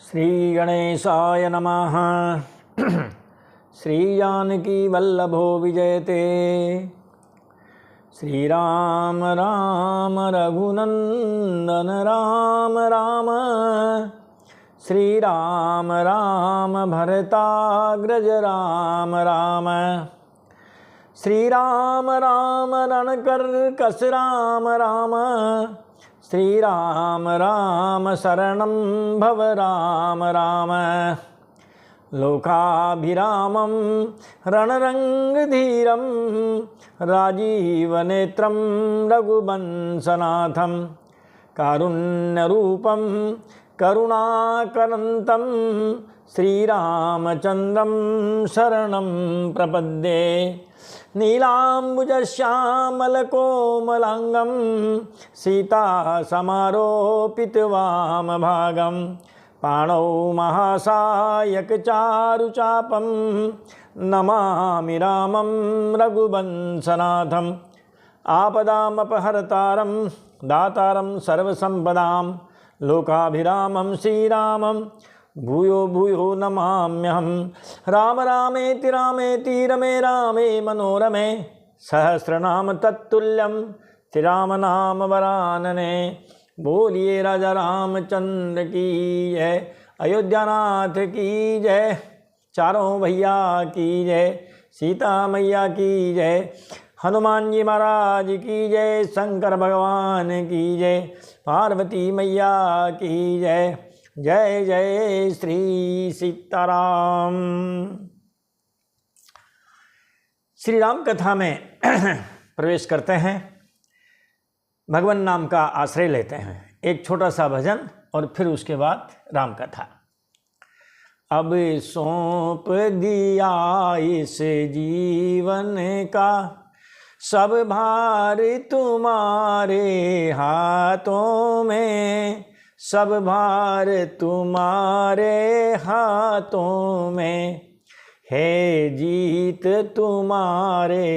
श्री गणेशाय नमः। श्री जानकी वल्लभो विजयते। श्री राम राम रघुनंदन राम राम। श्री राम राम भरताग्रज राम राम। श्री राम राम रणकर्कश राम राम। श्री राम राम शरणं भव राम राम। लोकाभिरामं रणरंगधीरं राजीवनेत्रं रघुवंशनाथं कारुण्यरूपं करुणाकरन्तं श्रीरामचन्द्रं शरणं प्रपद्ये। नीलाम्बुजश्यामलकोमलाङ्गं सीतासमारोपितवामभागं पाणौ महासायकचारुचापं नमामि रामं रघुवंशनाथम्। आपदामपहर्तारं दातारं सर्वसम्पदां लोकाभिरामं श्रीरामं भूयो भूयो नमाम्यहम्। राम रामेति रामेति रमे रामे मनोरमे सहस्रनाम तत्तुल्यं श्रीराम नाम वरानने। बोलिए राजा रामचंद्र की जय, अयोध्यानाथ की जय, चारों भैया की जय, सीता मैया की जय, हनुमान जी महाराज की जय, शंकर भगवान की जय, पार्वती मैया की जय। जय जय श्री सीताराम। श्री राम कथा में प्रवेश करते हैं, भगवान नाम का आश्रय लेते हैं। एक छोटा सा भजन और फिर उसके बाद राम कथा। अब सौंप दिया इस जीवन का सब भार तुम्हारे हाथों में, सब भार तुम्हारे हाथों में है, जीत तुम्हारे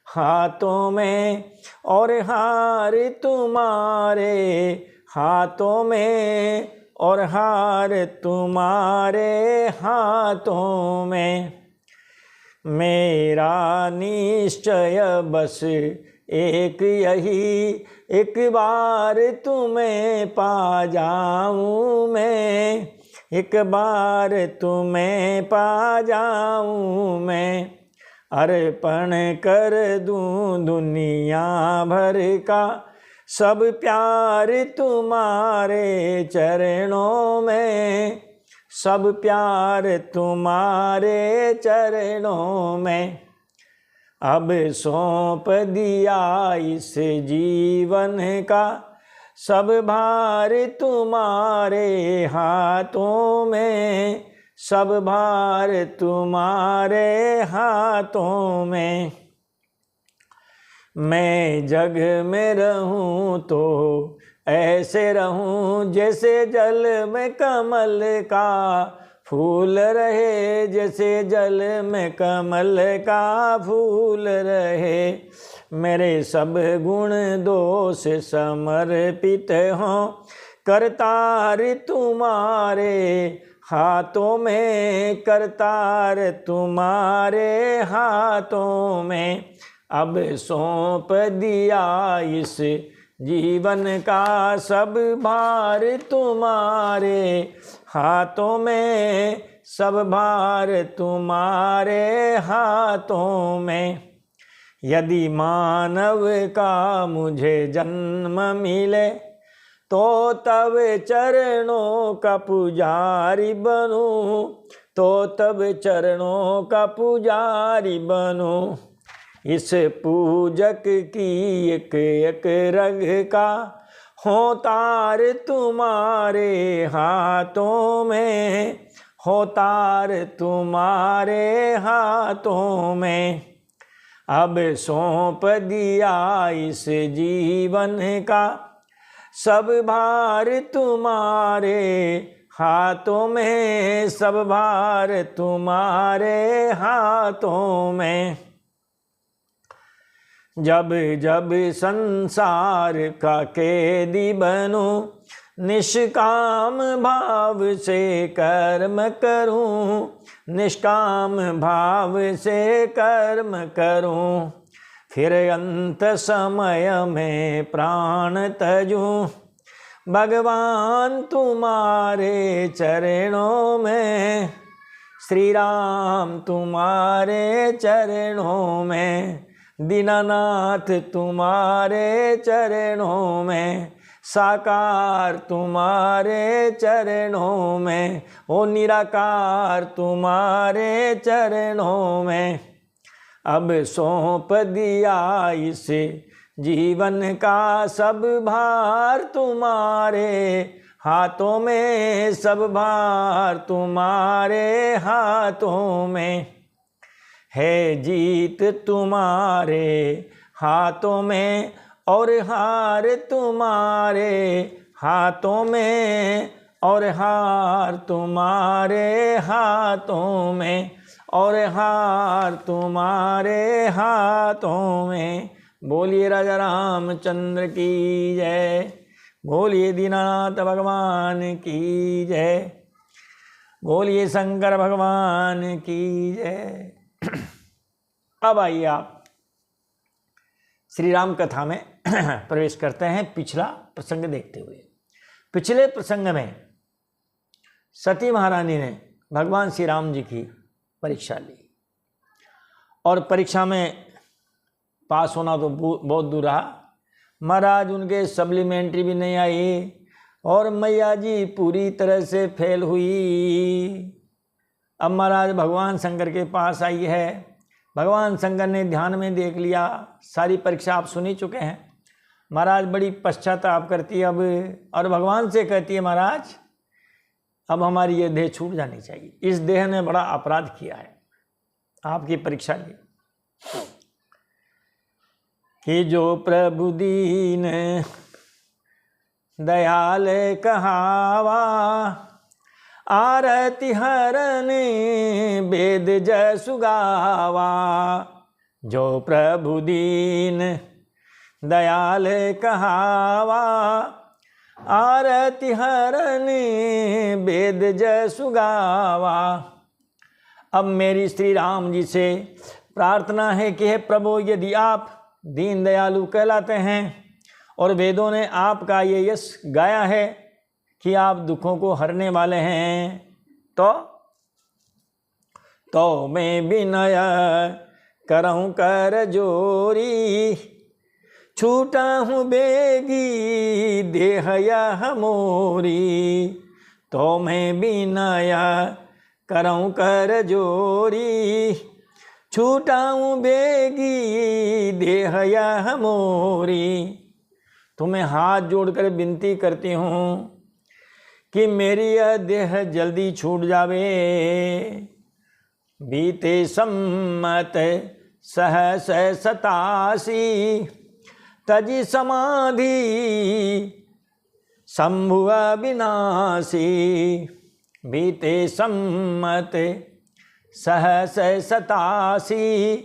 हाथों में और हार तुम्हारे हाथों में और हार तुम्हारे हाथों में। मेरा निश्चय बस एक यही, एक बार तुम्हें पा जाऊं मैं, एक बार तुम्हें पा जाऊं मैं। अर्पण कर दूं दुनिया भर का सब प्यार तुम्हारे चरणों में, सब प्यार तुम्हारे चरणों में। अब सौंप दिया इस जीवन का सब भार तुम्हारे हाथों में, सब भार तुम्हारे हाथों में। मैं जग में रहूं तो ऐसे रहूं जैसे जल में कमल का फूल रहे, जैसे जल में कमल का फूल रहे। मेरे सब गुण दोष समर्पित हों करतार तुम्हारे हाथों में, करतार तुम्हारे हाथों में। अब सौंप दिया इस जीवन का सब भार तुम्हारे हाथों में, सब भार तुम्हारे हाथों में। यदि मानव का मुझे जन्म मिले तो तब चरणों का पुजारी बनूं, तो तब चरणों का पुजारी बनूं। इस पूजक की एक एक रग का हो तार तुम्हारे हाथों में, हो तार तुम्हारे हाथों में। अब सौंप दिया इस जीवन का सब भार तुम्हारे हाथों में, सब भार तुम्हारे हाथों में। जब जब संसार का कैदी बनूं निष्काम भाव से कर्म करूं, निष्काम भाव से कर्म करूं, फिर अंत समय में प्राण तजूं, भगवान तुम्हारे चरणों में, श्री राम तुम्हारे चरणों में, दीनानाथ तुम्हारे चरणों में, साकार तुम्हारे चरणों में, ओ निराकार तुम्हारे चरणों में। अब सौंप दिया इस जीवन का सब भार तुम्हारे हाथों में, सब भार तुम्हारे हाथों में, है जीत तुम्हारे हाथों में, और हार तुम्हारे हाथों में, और हार तुम्हारे हाथों में, और हार तुम्हारे हाथों में। बोलिए राजा रामचंद्र की जय, बोलिए दीनानाथ भगवान की जय, बोलिए शंकर भगवान की जय। अब आइए आप श्री राम कथा में प्रवेश करते हैं, पिछला प्रसंग देखते हुए। पिछले प्रसंग में सती महारानी ने भगवान श्री राम जी की परीक्षा ली, और परीक्षा में पास होना तो बहुत दूर रहा, महाराज उनके सप्लीमेंट्री भी नहीं आई, और मैया जी पूरी तरह से फेल हुई। अब महाराज भगवान शंकर के पास आई है, भगवान शंकर ने ध्यान में देख लिया, सारी परीक्षा आप सुन ही चुके हैं। महाराज बड़ी पश्चाताप करती है अब, और भगवान से कहती है महाराज अब हमारी ये देह छूट जानी चाहिए, इस देह ने बड़ा अपराध किया है, आपकी परीक्षा ली कि जो प्रभु दीन दयाल कहावा, आरती हरन वेद जसु गावा। जो प्रभु दीन दयाल कहावा, आरती हरन वेद जसु गावा। अब मेरी श्री राम जी से प्रार्थना है कि हे प्रभु, यदि आप दीन दयालु कहलाते हैं और वेदों ने आपका ये यश गाया है कि आप दुखों को हरने वाले हैं, तो मैं विनय करऊं कर जोरी, छूटा हूँ बेगी देह यह मोरी। तो मैं विनय करऊं कर जोरी, छूटा हूँ बेगी देह यह मोरी। तुम्हें हाथ जोड़कर विनती करती हूँ कि मेरी यह देह जल्दी छूट जावे। बीते सम्मत सहस 87 तजी समाधि शंभु अविनाशी। बीते सम्मत सहस 87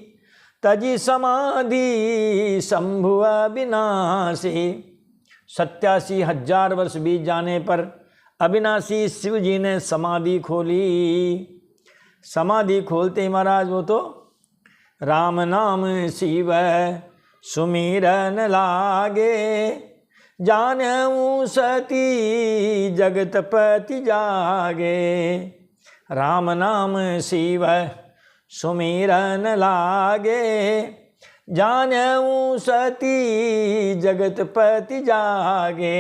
तजी समाधि शंभु अविनाशी। 87,000 वर्ष बीत जाने पर अविनाशी शिव जी ने समाधि खोली। समाधि खोलते महाराज वो तो राम नाम शिव सुमिरन लागे, जानऊ सती जगतपति जागे। राम नाम शिव सुमिरन लागे, जानऊ सती जगतपति जागे।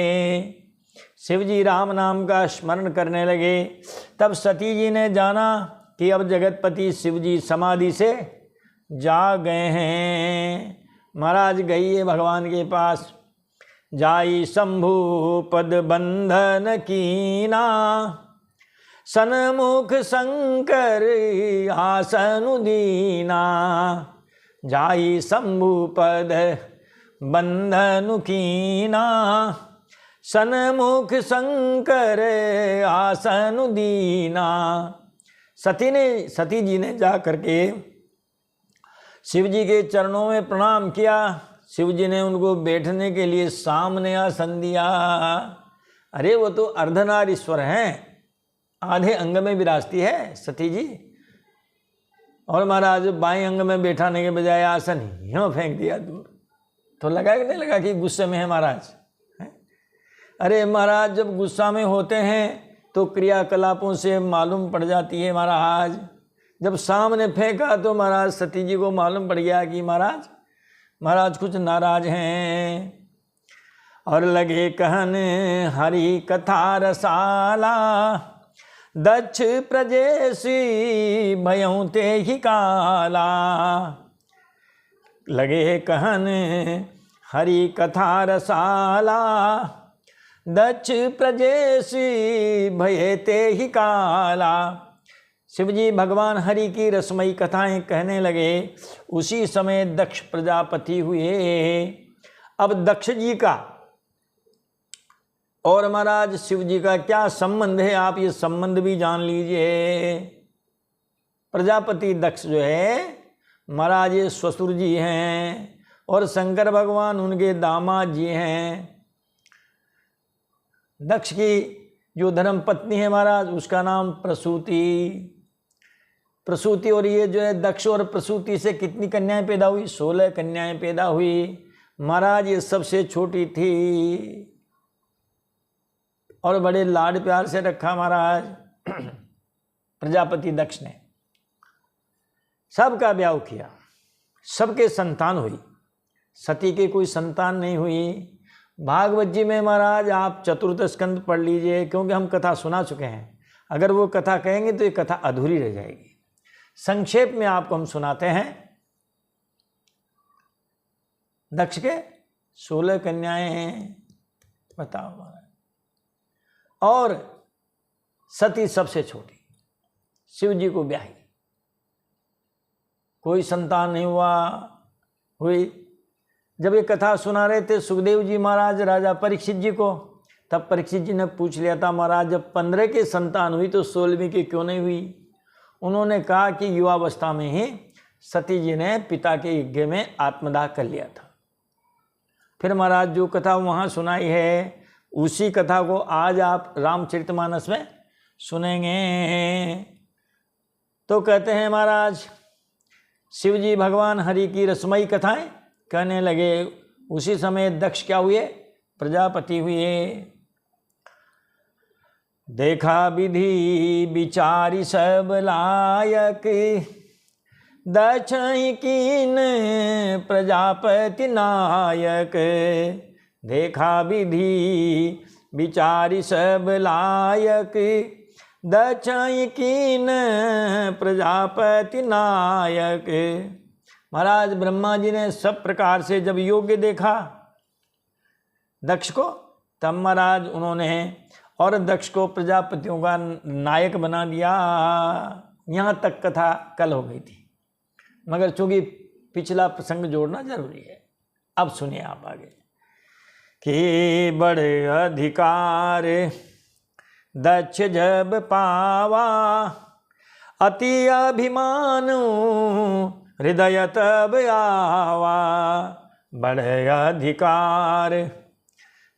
शिव जी राम नाम का स्मरण करने लगे। तब सती जी ने जाना कि अब जगतपति शिव जी समाधि से जाग गए हैं। महाराज गई है भगवान के पास। जाई शंभु पद बंधन कीना, सन्मुख शंकर आसनु दीना। जाई शंभु पद बंधन कीना, सन्मुख शंकर आसनु दीना। सती जी ने जा करके शिव जी के चरणों में प्रणाम किया। शिव जी ने उनको बैठने के लिए सामने आसन दिया। अरे वो तो अर्धनारीश्वर हैं, आधे अंग में विराजती है सती जी। और महाराज बाएं अंग में बैठाने के बजाय आसन यूं फेंक दिया दूर, तो लगा कि नहीं लगा कि गुस्से में है महाराज? अरे महाराज जब गुस्सा में होते हैं तो क्रियाकलापों से मालूम पड़ जाती है महाराज। जब सामने फेंका तो महाराज सती जी को मालूम पड़ गया कि महाराज कुछ नाराज हैं। और लगे कहन हरि कथा रसाला, दक्ष प्रजेशी भयं ते ही काला। लगे कहन हरि कथा रसाला, दक्ष प्रजेशी भये ते ही काला। शिवजी भगवान हरि की रसमयी कथाएं कहने लगे। उसी समय दक्ष प्रजापति हुए। अब दक्ष जी का और महाराज शिव जी का क्या संबंध है, आप ये संबंध भी जान लीजिए। प्रजापति दक्ष जो है महाराज ये ससुर जी हैं और शंकर भगवान उनके दामाद जी हैं। दक्ष की जो धर्म पत्नी है महाराज उसका नाम प्रसूति। और ये जो है दक्ष और प्रसूति से कितनी कन्याएं पैदा हुई? 16 कन्याएं पैदा हुई महाराज। ये सबसे छोटी थी और बड़े लाड प्यार से रखा महाराज प्रजापति दक्ष ने। सबका ब्याह किया, सबके संतान हुई, सती के कोई संतान नहीं हुई। भागवत जी में महाराज आप चतुर्थ स्कंद पढ़ लीजिए, क्योंकि हम कथा सुना चुके हैं। अगर वो कथा कहेंगे तो ये कथा अधूरी रह जाएगी। संक्षेप में आपको हम सुनाते हैं। दक्ष के 16 कन्याएं हैं, बताओ महाराज, और सती सबसे छोटी शिव जी को ब्याही। कोई संतान नहीं हुई। जब ये कथा सुना रहे थे सुखदेव जी महाराज राजा परीक्षित जी को, तब परीक्षित जी ने पूछ लिया था महाराज जब 15 की संतान हुई तो 16वीं की क्यों नहीं हुई? उन्होंने कहा कि युवावस्था में ही सती जी ने पिता के यज्ञ में आत्मदाह कर लिया था। फिर महाराज जो कथा वहाँ सुनाई है उसी कथा को आज आप रामचरितमानस में सुनेंगे। तो कहते हैं महाराज शिव जी भगवान हरि की रसमयी कथाएं कहने लगे। उसी समय दक्ष क्या हुए? प्रजापति हुए। देखा विधि विचारी सब लायक, दक्ष कीन प्रजापति नायक। देखा विधि विचारी सब लायक, दक्ष कीन प्रजापति नायक। महाराज ब्रह्मा जी ने सब प्रकार से जब योग्य देखा दक्ष को, तब महाराज उन्होंने और दक्ष को प्रजापतियों का नायक बना दिया। यहाँ तक कथा कल हो गई थी, मगर चूंकि पिछला प्रसंग जोड़ना जरूरी है। अब सुनिए आप आगे कि बड़े अधिकार दक्ष जब पावा, अति अभिमान हृदय तब आवा। बड़े अधिकार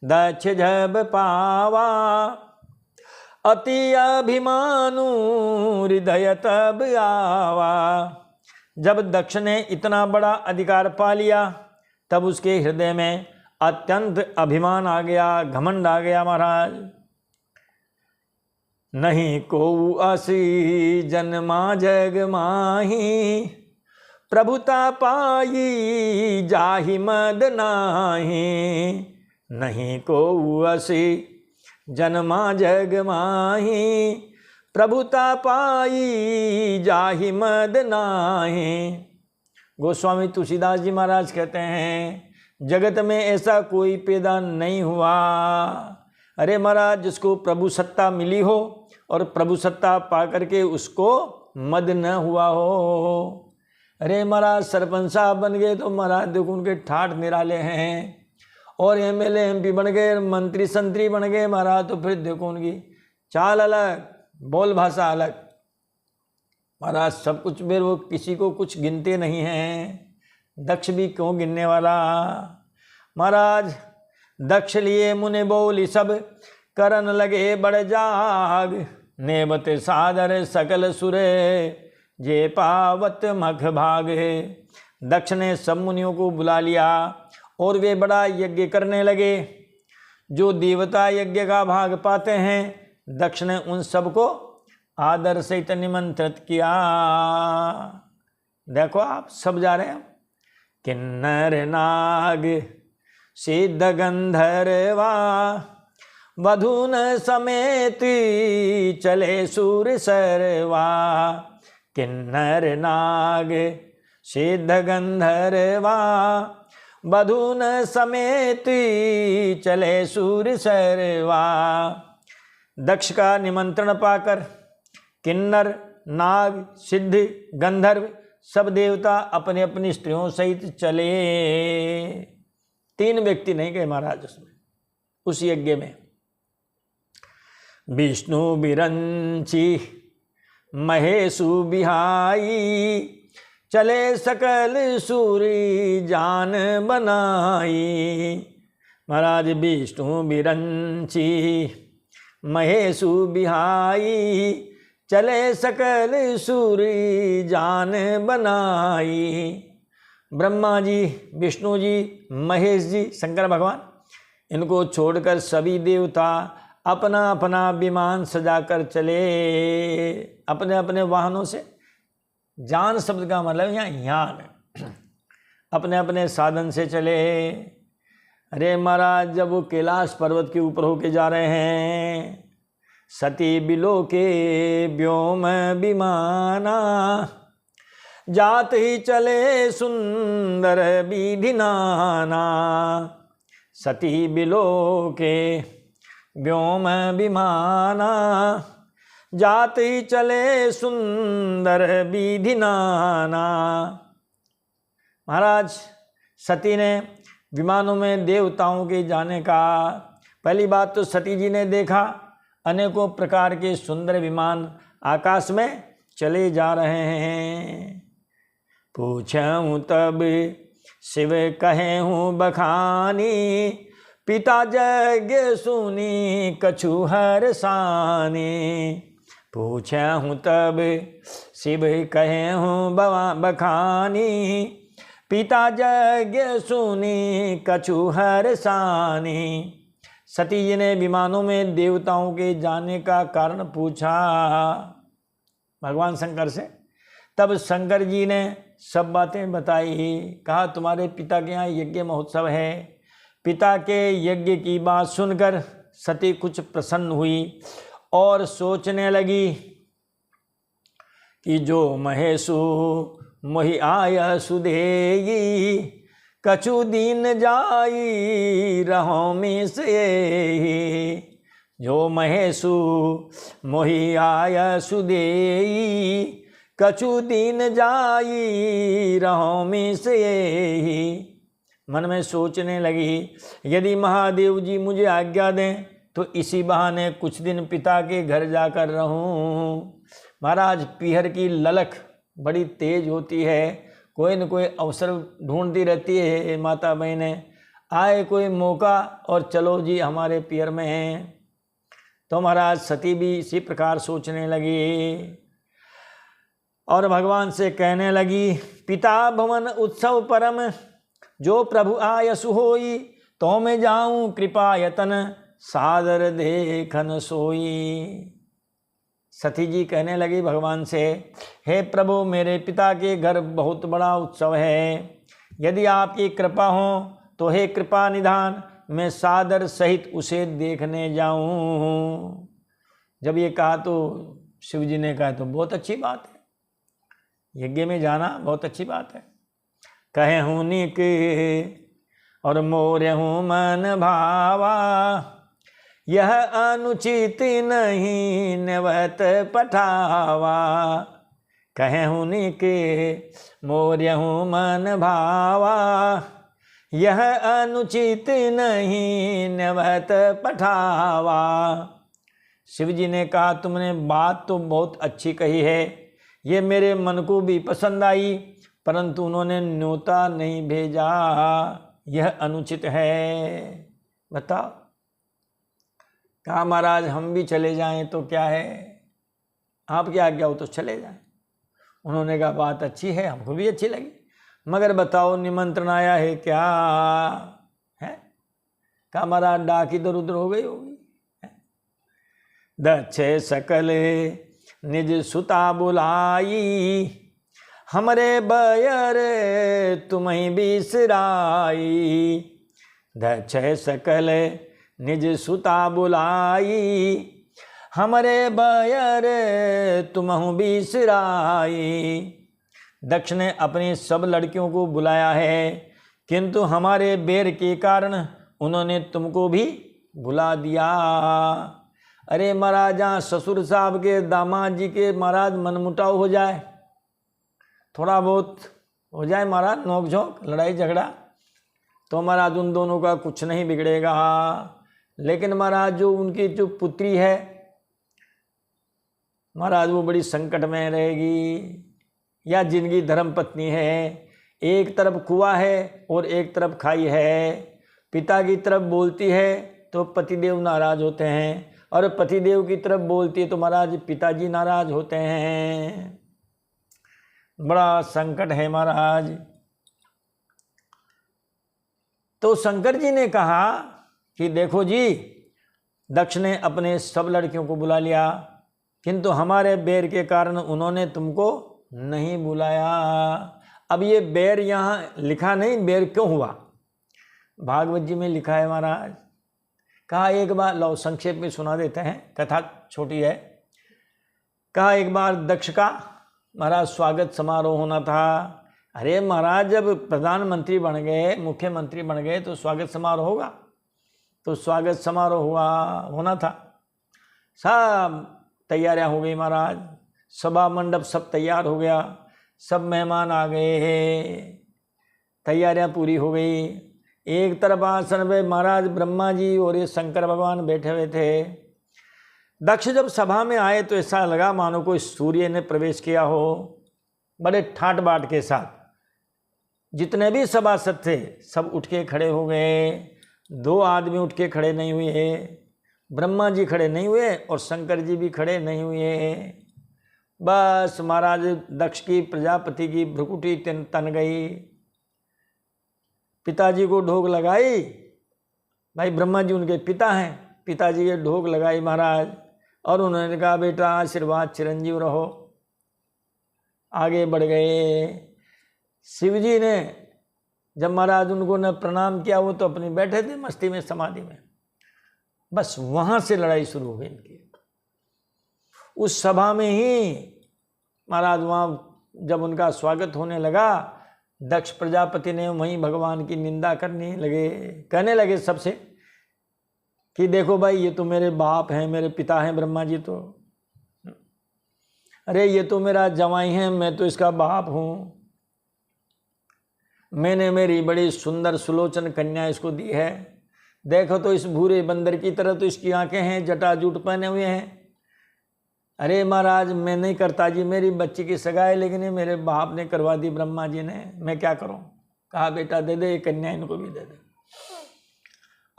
दक्ष जब पावा, अति अभिमानु हृदय तब आवा। जब दक्ष ने इतना बड़ा अधिकार पा लिया तब उसके हृदय में अत्यंत अभिमान आ गया, घमंड आ गया महाराज। नहीं को असी जन्मा जग माही, प्रभुता पाई जाहि मद नाही। नहीं को असी जन्मा जग माही, प्रभुता पाई जाहि मद नाही। गोस्वामी तुलसीदास जी महाराज कहते हैं जगत में ऐसा कोई पैदा नहीं हुआ। अरे महाराज जिसको प्रभु सत्ता मिली हो और प्रभु सत्ता पा करके उसको मद न हुआ हो। अरे महाराज सरपंच साहब बन गए तो महाराज देखो उनके ठाठ निराले हैं, और एमएलए एमपी बन गए, मंत्री संतरी बन गए महाराज, तो फिर देखो उनकी चाल अलग, बोल भाषा अलग। महाराज सब कुछ फिर वो किसी को कुछ गिनते नहीं हैं। दक्ष भी क्यों गिनने वाला? महाराज दक्ष लिए मुने बोली सब, करन लगे बड़ जाग, नेवत सादर सकल सुर, जे पावत मख भागे। दक्ष ने सब मुनियों को बुला लिया और वे बड़ा यज्ञ करने लगे। जो देवता यज्ञ का भाग पाते हैं, दक्ष ने उन सबको आदर सहित निमंत्रित किया। देखो आप सब जा रहे हैं। किन्नर नाग सिद्ध गंधर्वा, वधून समेत चले सूर सरवा। किन्नर नाग सिद्ध गंधर्वा, वधून समेत चले सूर सरवा। दक्ष का निमंत्रण पाकर किन्नर, नाग, सिद्ध, गंधर्व सब देवता अपने अपनी स्त्रियों सहित चले। 3 व्यक्ति नहीं गए महाराज उसमें, उस यज्ञ में। विष्णु बिरंची महेशु बिहाई, चले सकल सूरी जान बनाई। महाराज विष्णु बिरंची महेशु बिहाई, चले सकल सूरी जान बनाई। ब्रह्मा जी, विष्णु जी, महेश जी, शंकर भगवान, इनको छोड़कर सभी देवता अपना अपना विमान सजाकर चले, अपने अपने वाहनों से। जान शब्द का मतलब यहाँ यान, अपने अपने साधन से चले। अरे महाराज, जब वो कैलाश पर्वत के ऊपर होके जा रहे हैं, सती बिलो के व्योम विमाना, जात ही चले सुंदर विधि नाना। सती बिलो के व्योम विमाना, जात ही चले सुंदर विधि नाना। महाराज, सती ने विमानों में देवताओं के जाने का, पहली बात तो सती जी ने देखा अनेकों प्रकार के सुंदर विमान आकाश में चले जा रहे हैं। पूछूं तब शिव कहे हूँ बखानी, पिता यज्ञ सुनी कछु हरसानी। पूछूं तब शिव कहे हूँ बखानी, पिता यज्ञ सुनी कछु हरसानी। सती जी ने विमानों में देवताओं के जाने का कारण पूछा भगवान शंकर से। तब शंकर जी ने सब बातें बताई। कहा तुम्हारे पिता के यहाँ यज्ञ महोत्सव है। पिता के यज्ञ की बात सुनकर सती कुछ प्रसन्न हुई और सोचने लगी कि जो महेशु मोहि आय सुधेई, कछु दीन जाई रहो में से। जो महेशु मोहि आय सुधेई, कछु दीन जाई रहो में से। मन में सोचने लगी, यदि महादेव जी मुझे आज्ञा दें तो इसी बहाने कुछ दिन पिता के घर जाकर रहूं। महाराज, पीहर की ललक बड़ी तेज होती है, कोई न कोई अवसर ढूंढती रहती है माता बहनें, आए कोई मौका और चलो जी हमारे पीहर में हैं। तो महाराज सती भी इसी प्रकार सोचने लगी और भगवान से कहने लगी, पिता भवन उत्सव परम, जो प्रभु आयसु होई, तो मैं जाऊं कृपा यतन, सादर देखन सोई। सती जी कहने लगी भगवान से, हे प्रभु, मेरे पिता के घर बहुत बड़ा उत्सव है, यदि आपकी कृपा हो तो हे कृपा निधान, मैं सादर सहित उसे देखने जाऊं। जब ये कहा तो शिव जी ने कहा तो बहुत अच्छी बात है, यज्ञ में जाना बहुत अच्छी बात है। कहे हूँ निक और मोर हूँ मन भावा, यह अनुचित नहीं नवत पठावा। कहे हूँ निक मोर हूँ मन भावा, यह अनुचित नहीं नवत पठावा। शिव जी ने कहा तुमने बात तो बहुत अच्छी कही है, ये मेरे मन को भी पसंद आई, परंतु उन्होंने न्योता नहीं भेजा, यह अनुचित है। बताओ, कहा महाराज हम भी चले जाएं तो क्या है, आपकी आज्ञा हो तो चले जाएं। उन्होंने कहा बात अच्छी है, हमको भी अच्छी लगी, मगर बताओ निमंत्रण आया है क्या है। कहा महाराज डाक इधर उधर हो गई होगी। दक्ष सकल निज सुता बुलाई, हमरे बयर तुम्हें बिसराई। दक्ष सकल निज सुता बुलाई, हमरे बयर तुम्हें बिसराई। दक्ष ने अपनी सब लड़कियों को बुलाया है, किंतु हमारे बेर के कारण उन्होंने तुमको भी बुला दिया। अरे महाराज जहाँ ससुर साहब के दामाद जी के महाराज मनमुटाव हो जाए, थोड़ा बहुत हो जाए महाराज नोक झोंक लड़ाई झगड़ा, तो महाराज उन दोनों का कुछ नहीं बिगड़ेगा। लेकिन महाराज जो उनकी जो पुत्री है महाराज वो बड़ी संकट में रहेगी। या जिनकी धर्म पत्नी है, एक तरफ कुआं है और एक तरफ खाई है, पिता की तरफ बोलती है तो पतिदेव नाराज होते हैं, और पतिदेव की तरफ बोलती है तो महाराज पिताजी नाराज होते हैं। बड़ा संकट है महाराज। तो शंकर जी ने कहा कि देखो जी, दक्ष ने अपने सब लड़कियों को बुला लिया, किंतु हमारे बैर के कारण उन्होंने तुमको नहीं बुलाया। अब ये बैर यहाँ लिखा नहीं, बैर क्यों हुआ भागवत जी में लिखा है महाराज। कहा एक बार, लो संक्षेप में सुना देते हैं, कथा छोटी है। कहा एक बार दक्ष का महाराज स्वागत समारोह होना था। अरे महाराज जब प्रधानमंत्री बन गए, मुख्यमंत्री बन गए तो स्वागत समारोह होगा, तो स्वागत समारोह होना था। सब तैयारियां हो गई महाराज, सभा मंडप सब तैयार हो गया, सब मेहमान आ गए, तैयारियां पूरी हो गई। एक तरफ आसन पे महाराज ब्रह्मा जी और ये शंकर भगवान बैठे हुए थे। दक्ष जब सभा में आए तो ऐसा लगा मानो कोई सूर्य ने प्रवेश किया हो, बड़े ठाट बाट के साथ। जितने भी सभासद थे सब उठ के खड़े हो गए। 2 आदमी उठ के खड़े नहीं हुए, ब्रह्मा जी खड़े नहीं हुए और शंकर जी भी खड़े नहीं हुए। बस महाराज दक्ष की प्रजापति की भ्रुकुटी तन गई। पिताजी को ढोक लगाई, भाई ब्रह्मा जी उनके पिता हैं, पिताजी के ढोक लगाई महाराज, और उन्होंने कहा बेटा आशीर्वाद चिरंजीव रहो। आगे बढ़ गए। शिव जी ने जब महाराज उनको ने प्रणाम किया, वो तो अपनी बैठे थे मस्ती में समाधि में। बस वहां से लड़ाई शुरू हो गई इनकी। उस सभा में ही महाराज वहाँ जब उनका स्वागत होने लगा, दक्ष प्रजापति ने वहीं भगवान की निंदा करने लगे, कहने लगे सबसे कि देखो भाई ये तो मेरे बाप हैं, मेरे पिता हैं ब्रह्मा जी, तो अरे ये तो मेरा जवाई है, मैं तो इसका बाप हूँ, मैंने मेरी बड़ी सुंदर सुलोचन कन्या इसको दी है, देखो तो इस भूरे बंदर की तरह तो इसकी आंखें हैं, जटाजूट पहने हुए हैं। अरे महाराज मैं नहीं करता जी मेरी बच्ची की सगाई, लेकिन ये मेरे बाप ने करवा दी ब्रह्मा जी ने, मैं क्या करूं। कहा बेटा दे दे, कन्या इनको भी दे दे।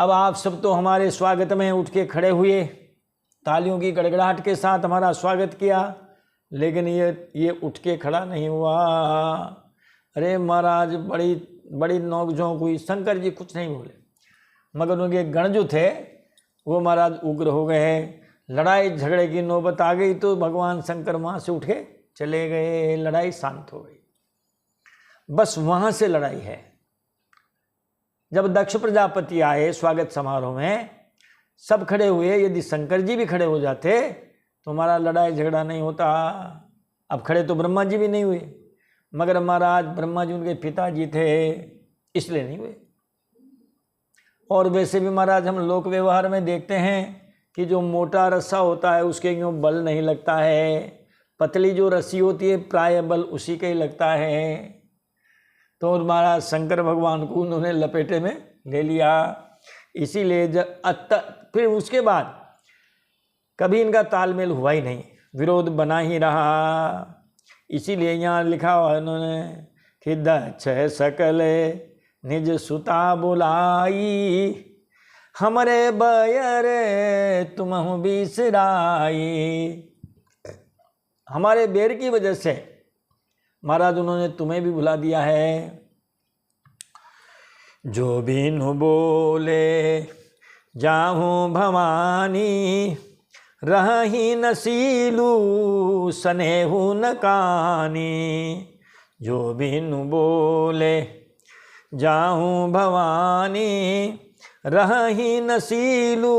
अब आप सब तो हमारे स्वागत में उठ के खड़े हुए, तालियों की गड़गड़ाहट के साथ हमारा स्वागत किया, लेकिन ये उठ के खड़ा नहीं हुआ। अरे महाराज बड़ी बड़ी नोकझोंक हुई। शंकर जी कुछ नहीं बोले, मगर उनके गण जो थे वो महाराज उग्र हो गए। लड़ाई झगड़े की नौबत आ गई तो भगवान शंकर वहाँ से उठ के चले गए, लड़ाई शांत हो गई। बस वहाँ से लड़ाई है। जब दक्ष प्रजापति आए स्वागत समारोह में, सब खड़े हुए, यदि शंकर जी भी खड़े हो जाते तो हमारा लड़ाई झगड़ा नहीं होता। अब खड़े तो ब्रह्मा जी भी नहीं हुए, मगर महाराज ब्रह्मा जी उनके पिताजी थे इसलिए नहीं हुए। और वैसे भी महाराज हम लोक व्यवहार में देखते हैं कि जो मोटा रस्सा होता है उसके यूँ बल नहीं लगता है, पतली जो रस्सी होती है प्राय बल उसी के ही लगता है। तो महाराज शंकर भगवान को उन्होंने लपेटे में ले लिया। इसीलिए फिर उसके बाद कभी इनका तालमेल हुआ ही नहीं, विरोध बना ही रहा। इसीलिए यहाँ लिखा हुआ उन्होंने कि दक्ष सकल निज सुता बुलाई, हमरे बयर तुमहु बिसराई। हमारे बेर की वजह से महाराज उन्होंने तुम्हें भी भुला दिया है। जो बिनु बोले जाहूँ भवानी, रही नसीलू सनेहू न कानी। जो बिनु बोले जाहूँ भवानी, रही नसीलू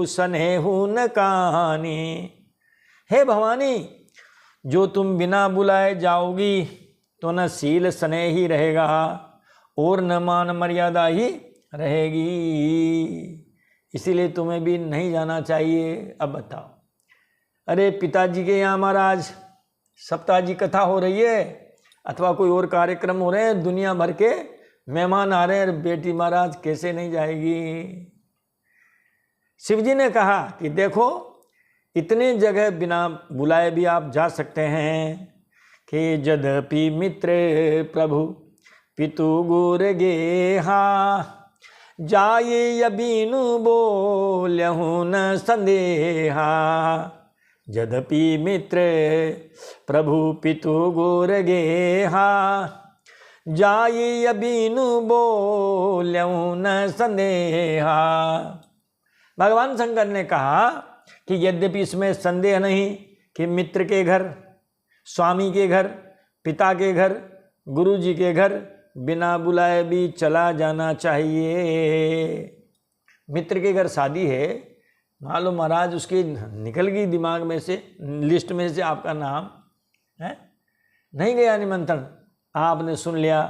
सनेहू न कानी। हे भवानी, जो तुम बिना बुलाए जाओगी तो न सील स्नेह ही रहेगा और न मान मर्यादा ही रहेगी, इसीलिए तुम्हें भी नहीं जाना चाहिए। अब बताओ, अरे पिताजी के यहाँ महाराज सप्ताह जी कथा हो रही है अथवा कोई और कार्यक्रम हो रहे हैं, दुनिया भर के मेहमान आ रहे हैं, बेटी महाराज कैसे नहीं जाएगी। शिव जी ने कहा कि देखो इतने जगह बिना बुलाए भी आप जा सकते हैं कि यद्यपि मित्र प्रभु पितु गुर गेहा, जाये बिनु बोलहु न संदेहा। यद्यपि मित्र प्रभु पितु गुर गेहा, जाये बिनु बोलहु न संदेहा। भगवान शंकर ने कहा कि यद्यपि इसमें संदेह नहीं कि मित्र के घर, स्वामी के घर, पिता के घर, गुरु जी के घर बिना बुलाए भी चला जाना चाहिए। मित्र के घर शादी है, मान लो महाराज उसकी निकल गई दिमाग में से, लिस्ट में से आपका नाम है, नहीं गया निमंत्रण, आपने सुन लिया,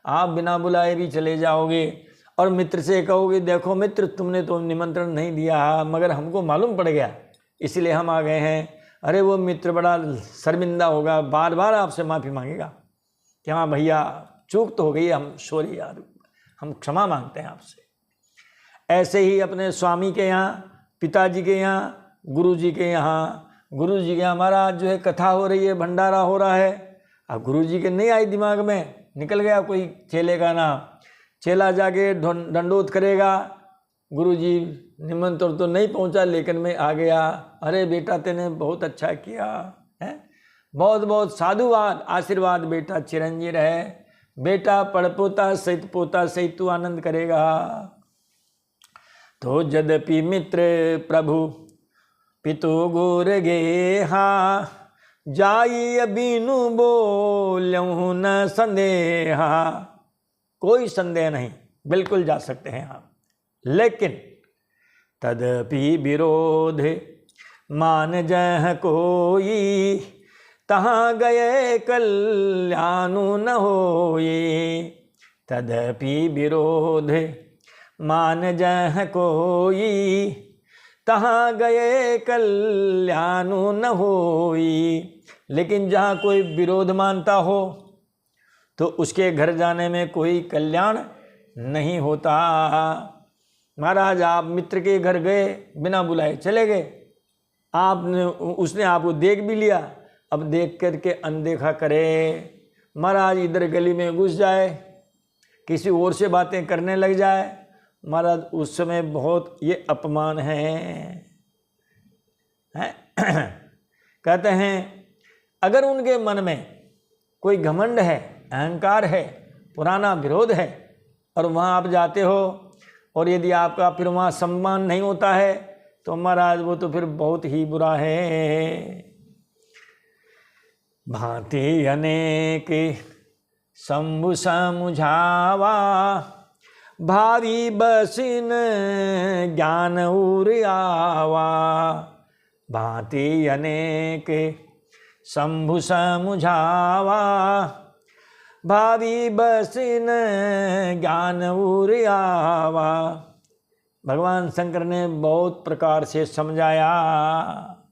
आप बिना बुलाए भी चले जाओगे और मित्र से कहोगे देखो मित्र तुमने तो निमंत्रण नहीं दिया मगर हमको मालूम पड़ गया इसलिए हम आ गए हैं। अरे वो मित्र बड़ा शर्मिंदा होगा, बार बार आपसे माफ़ी मांगेगा कि हाँ भैया चूक तो हो गई, हम सॉरी यार, हम क्षमा मांगते हैं आपसे। ऐसे ही अपने स्वामी के यहाँ, पिताजी के यहाँ, गुरु जी के यहाँ, गुरु जी के यहाँ महाराज जो है कथा हो रही है, भंडारा हो रहा है, अब गुरु जी के नहीं आई दिमाग में, निकल गया कोई चेले का नाम, चेला जाके दंडोत करेगा, गुरु जी निमंत्रण तो नहीं पहुंचा लेकिन मैं आ गया, अरे बेटा तेने बहुत अच्छा किया है, बहुत बहुत साधुवाद, आशीर्वाद, बेटा चिरंजीव रहे, बेटा पड़पोता सहित तू आनंद करेगा। तो यद्यपि मित्र प्रभु पितु गुर गेहा, जाई बिनु बोलहु न संदेहा। कोई संदेह नहीं, बिल्कुल जा सकते हैं आप, लेकिन तदपि विरोध मान जह कोई, तहाँ गए कल्याणु न होई। तदपि विरोध मान जह कोई, तहाँ गए कल्याणु न होई। लेकिन जहाँ कोई विरोध मानता हो तो उसके घर जाने में कोई कल्याण नहीं होता। महाराज आप मित्र के घर गए, बिना बुलाए चले गए, आपने उसने आपको देख भी लिया, अब देख करके अनदेखा करे, महाराज इधर गली में घुस जाए, किसी और से बातें करने लग जाए, महाराज उस समय बहुत ये अपमान है। कहते हैं अगर उनके मन में कोई घमंड है, अहंकार है, पुराना विरोध है और वहाँ आप जाते हो और यदि आपका फिर वहाँ सम्मान नहीं होता है तो महाराज वो तो फिर बहुत ही बुरा है। भांति अनेक शंभु समुझावा, भावी बसिन ज्ञान उर आवा। भांति अनेक शंभु समुझावा, भावी बसिन ज्ञान उर आवा। भगवान शंकर ने बहुत प्रकार से समझाया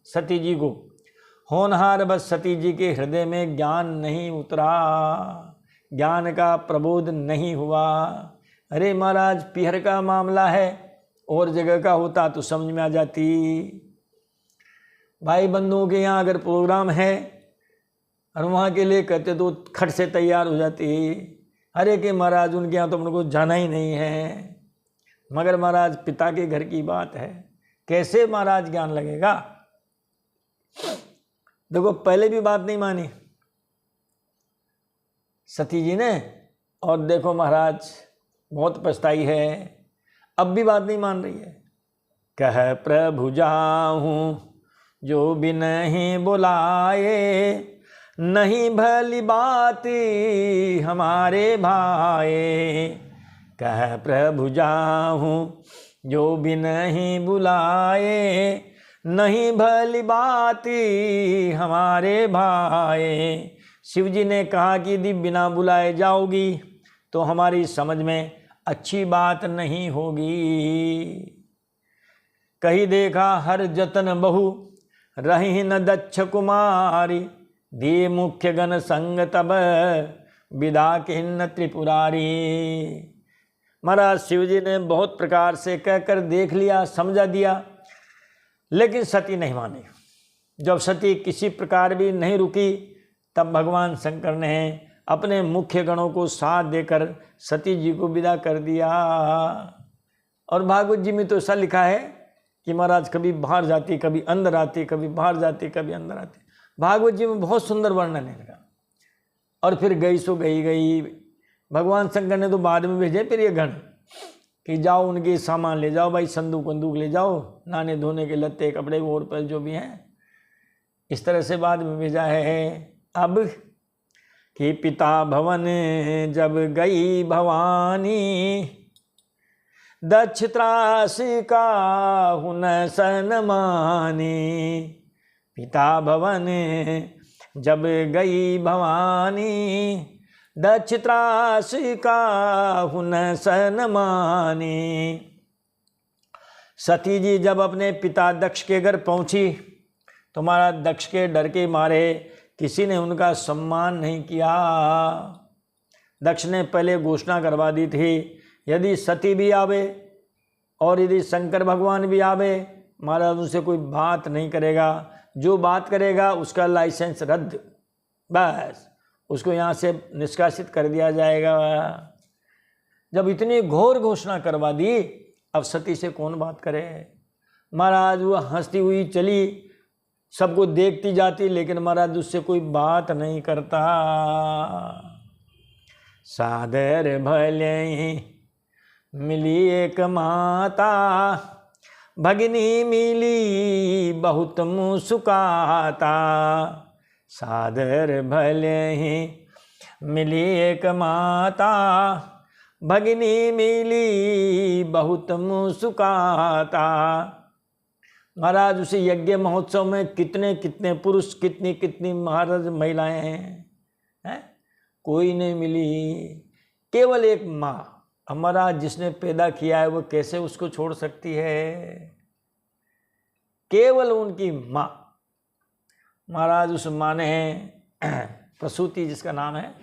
सती जी को, होनहार बस सती जी के हृदय में ज्ञान नहीं उतरा, ज्ञान का प्रबोध नहीं हुआ। अरे महाराज पीहर का मामला है, और जगह का होता तो समझ में आ जाती। भाई बंधुओं के यहाँ अगर प्रोग्राम है और वहाँ के लिए कहते तो खट से तैयार हो जाती, अरे कि महाराज उनके यहाँ तो अपने को जाना ही नहीं है। मगर महाराज पिता के घर की बात है, कैसे महाराज ज्ञान लगेगा। देखो पहले भी बात नहीं मानी सती जी ने, और देखो महाराज बहुत पछताई है, अब भी बात नहीं मान रही है। कह प्रभु जाहूँ जो भी नहीं बुलाए, नहीं भली बात हमारे भाए। कह प्रभु जाहूँ जो भी नहीं बुलाए, नहीं भली बात हमारे भाए। शिव जी ने कहा कि यदि बिना बुलाए जाओगी तो हमारी समझ में अच्छी बात नहीं होगी। कही देखा हर जतन बहु रही न दक्ष कुमारी, दिए मुख्य गण संग तब विदा किन्न त्रिपुरारी। महाराज शिव जी ने बहुत प्रकार से कहकर देख लिया, समझा दिया, लेकिन सती नहीं मानी। जब सती किसी प्रकार भी नहीं रुकी, तब भगवान शंकर ने अपने मुख्य गणों को साथ देकर सती जी को विदा कर दिया। और भागवत जी में तो ऐसा लिखा है कि महाराज कभी बाहर जाती, कभी अंदर आती, कभी बाहर जाती, कभी अंदर आती। भागवत जी में बहुत सुंदर वर्णन है इनका। और फिर गई सो गई। भगवान शंकर ने तो बाद में भेजे फिर ये गण कि जाओ उनके सामान ले जाओ भाई, संदूक वंदूक ले जाओ, नहाने धोने के लत्ते कपड़े और पर जो भी हैं, इस तरह से बाद में भेजा है। अब कि पिता भवन जब गई भवानी, दक्ष त्रासी का हुन सन मानी। पिता भवन जब गई भवानी, दक्ष त्रासी का हुन सन मानी। सती जी जब अपने पिता दक्ष के घर पहुंची तो महाराज दक्ष के डर के मारे किसी ने उनका सम्मान नहीं किया। दक्ष ने पहले घोषणा करवा दी थी, यदि सती भी आवे और यदि शंकर भगवान भी आवे, महाराज उनसे कोई बात नहीं करेगा। जो बात करेगा उसका लाइसेंस रद्द, बस उसको यहाँ से निष्कासित कर दिया जाएगा। जब इतनी घोर घोषणा करवा दी, अब सती से कौन बात करे। महाराज वो हंसती हुई चली, सबको देखती जाती, लेकिन महाराज उससे कोई बात नहीं करता। सादर भले मिली एक माता, भगिनी मिली बहुत मुस्काता। सादर भले ही मिली एक माता, भगिनी मिली बहुत मुस्काता। महाराज उसे यज्ञ महोत्सव में कितने कितने पुरुष, कितनी कितनी महाराज महिलाएं हैं, कोई नहीं मिली, केवल एक माँ। हमारा जिसने पैदा किया है वो कैसे उसको छोड़ सकती है। केवल उनकी माँ। महाराज उस माँ ने, प्रसूति जिसका नाम है,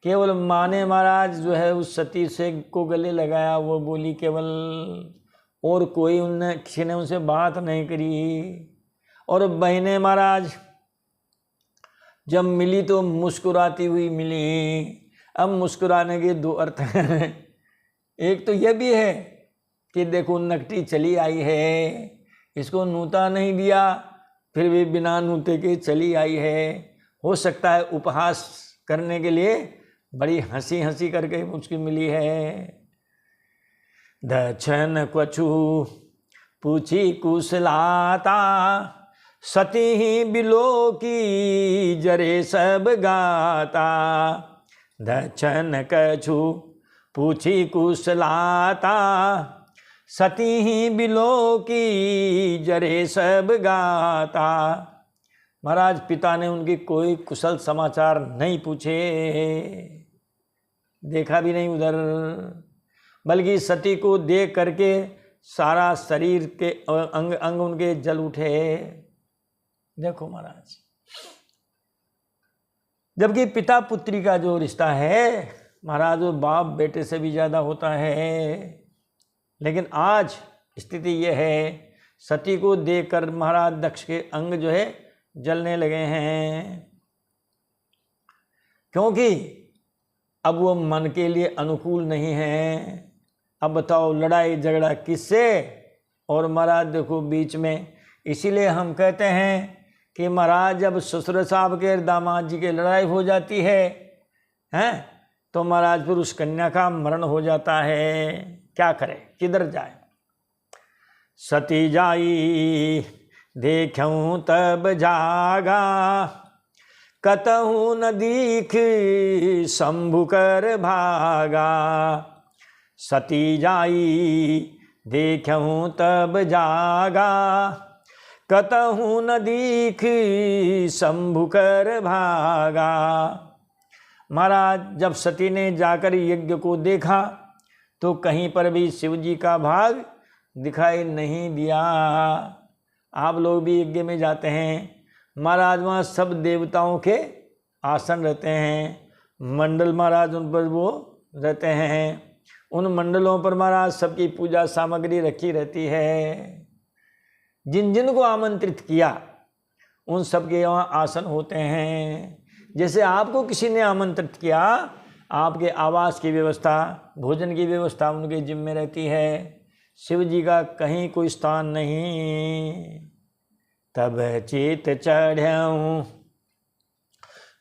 केवल माँ ने महाराज जो है उस सती से को गले लगाया। वो बोली केवल, और कोई किसी ने उनसे बात नहीं करी। और बहनें महाराज जब मिली तो मुस्कुराती हुई मिली। अब मुस्कुराने के दो अर्थ हैं। एक तो यह भी है कि देखो नकटी चली आई है, इसको नूता नहीं दिया, फिर भी बिना नूते के चली आई है। हो सकता है उपहास करने के लिए बड़ी हंसी हंसी करके मुझको मिली है। दक्षन क्वचु पूछी कुशलाता, सती ही बिलो की जरे सब गाता। दक्षन कछु पूछी कुशलाता, सती ही बिलो की जरे सब गाता। महाराज पिता ने उनकी कोई कुशल समाचार नहीं पूछे, देखा भी नहीं उधर, बल्कि सती को देख करके सारा शरीर के अंग अंग उनके जल उठे। देखो महाराज, जबकि पिता पुत्री का जो रिश्ता है महाराज वो बाप बेटे से भी ज़्यादा होता है। लेकिन आज स्थिति यह है, सती को देखकर महाराज दक्ष के अंग जो है जलने लगे हैं, क्योंकि अब वो मन के लिए अनुकूल नहीं है। अब बताओ लड़ाई झगड़ा किससे? और महाराज देखो बीच में, इसीलिए हम कहते हैं कि महाराज जब ससुर साहब के दामाद जी की लड़ाई हो जाती है हैं, तो महाराज फिर उस कन्या का मरण हो जाता है। क्या करे, किधर जाए? सती जाई देखूं तब जागा, कतहु न दीख शंभु कर भागा। सती जाई देखूं तब जागा, कतहु न दीख शंभु कर भागा। महाराज जब सती ने जाकर यज्ञ को देखा तो कहीं पर भी शिव जी का भाग दिखाई नहीं दिया। आप लोग भी यज्ञ में जाते हैं, महाराज वहाँ सब देवताओं के आसन रहते हैं, मंडल महाराज उन पर वो रहते हैं। उन मंडलों पर महाराज सबकी पूजा सामग्री रखी रहती है। जिन जिन को आमंत्रित किया उन सब के वहाँ आसन होते हैं। जैसे आपको किसी ने आमंत्रित किया, आपके आवास की व्यवस्था, भोजन की व्यवस्था उनके जिम्मे रहती है। शिव जी का कहीं कोई स्थान नहीं। तब चित चढ़ऊं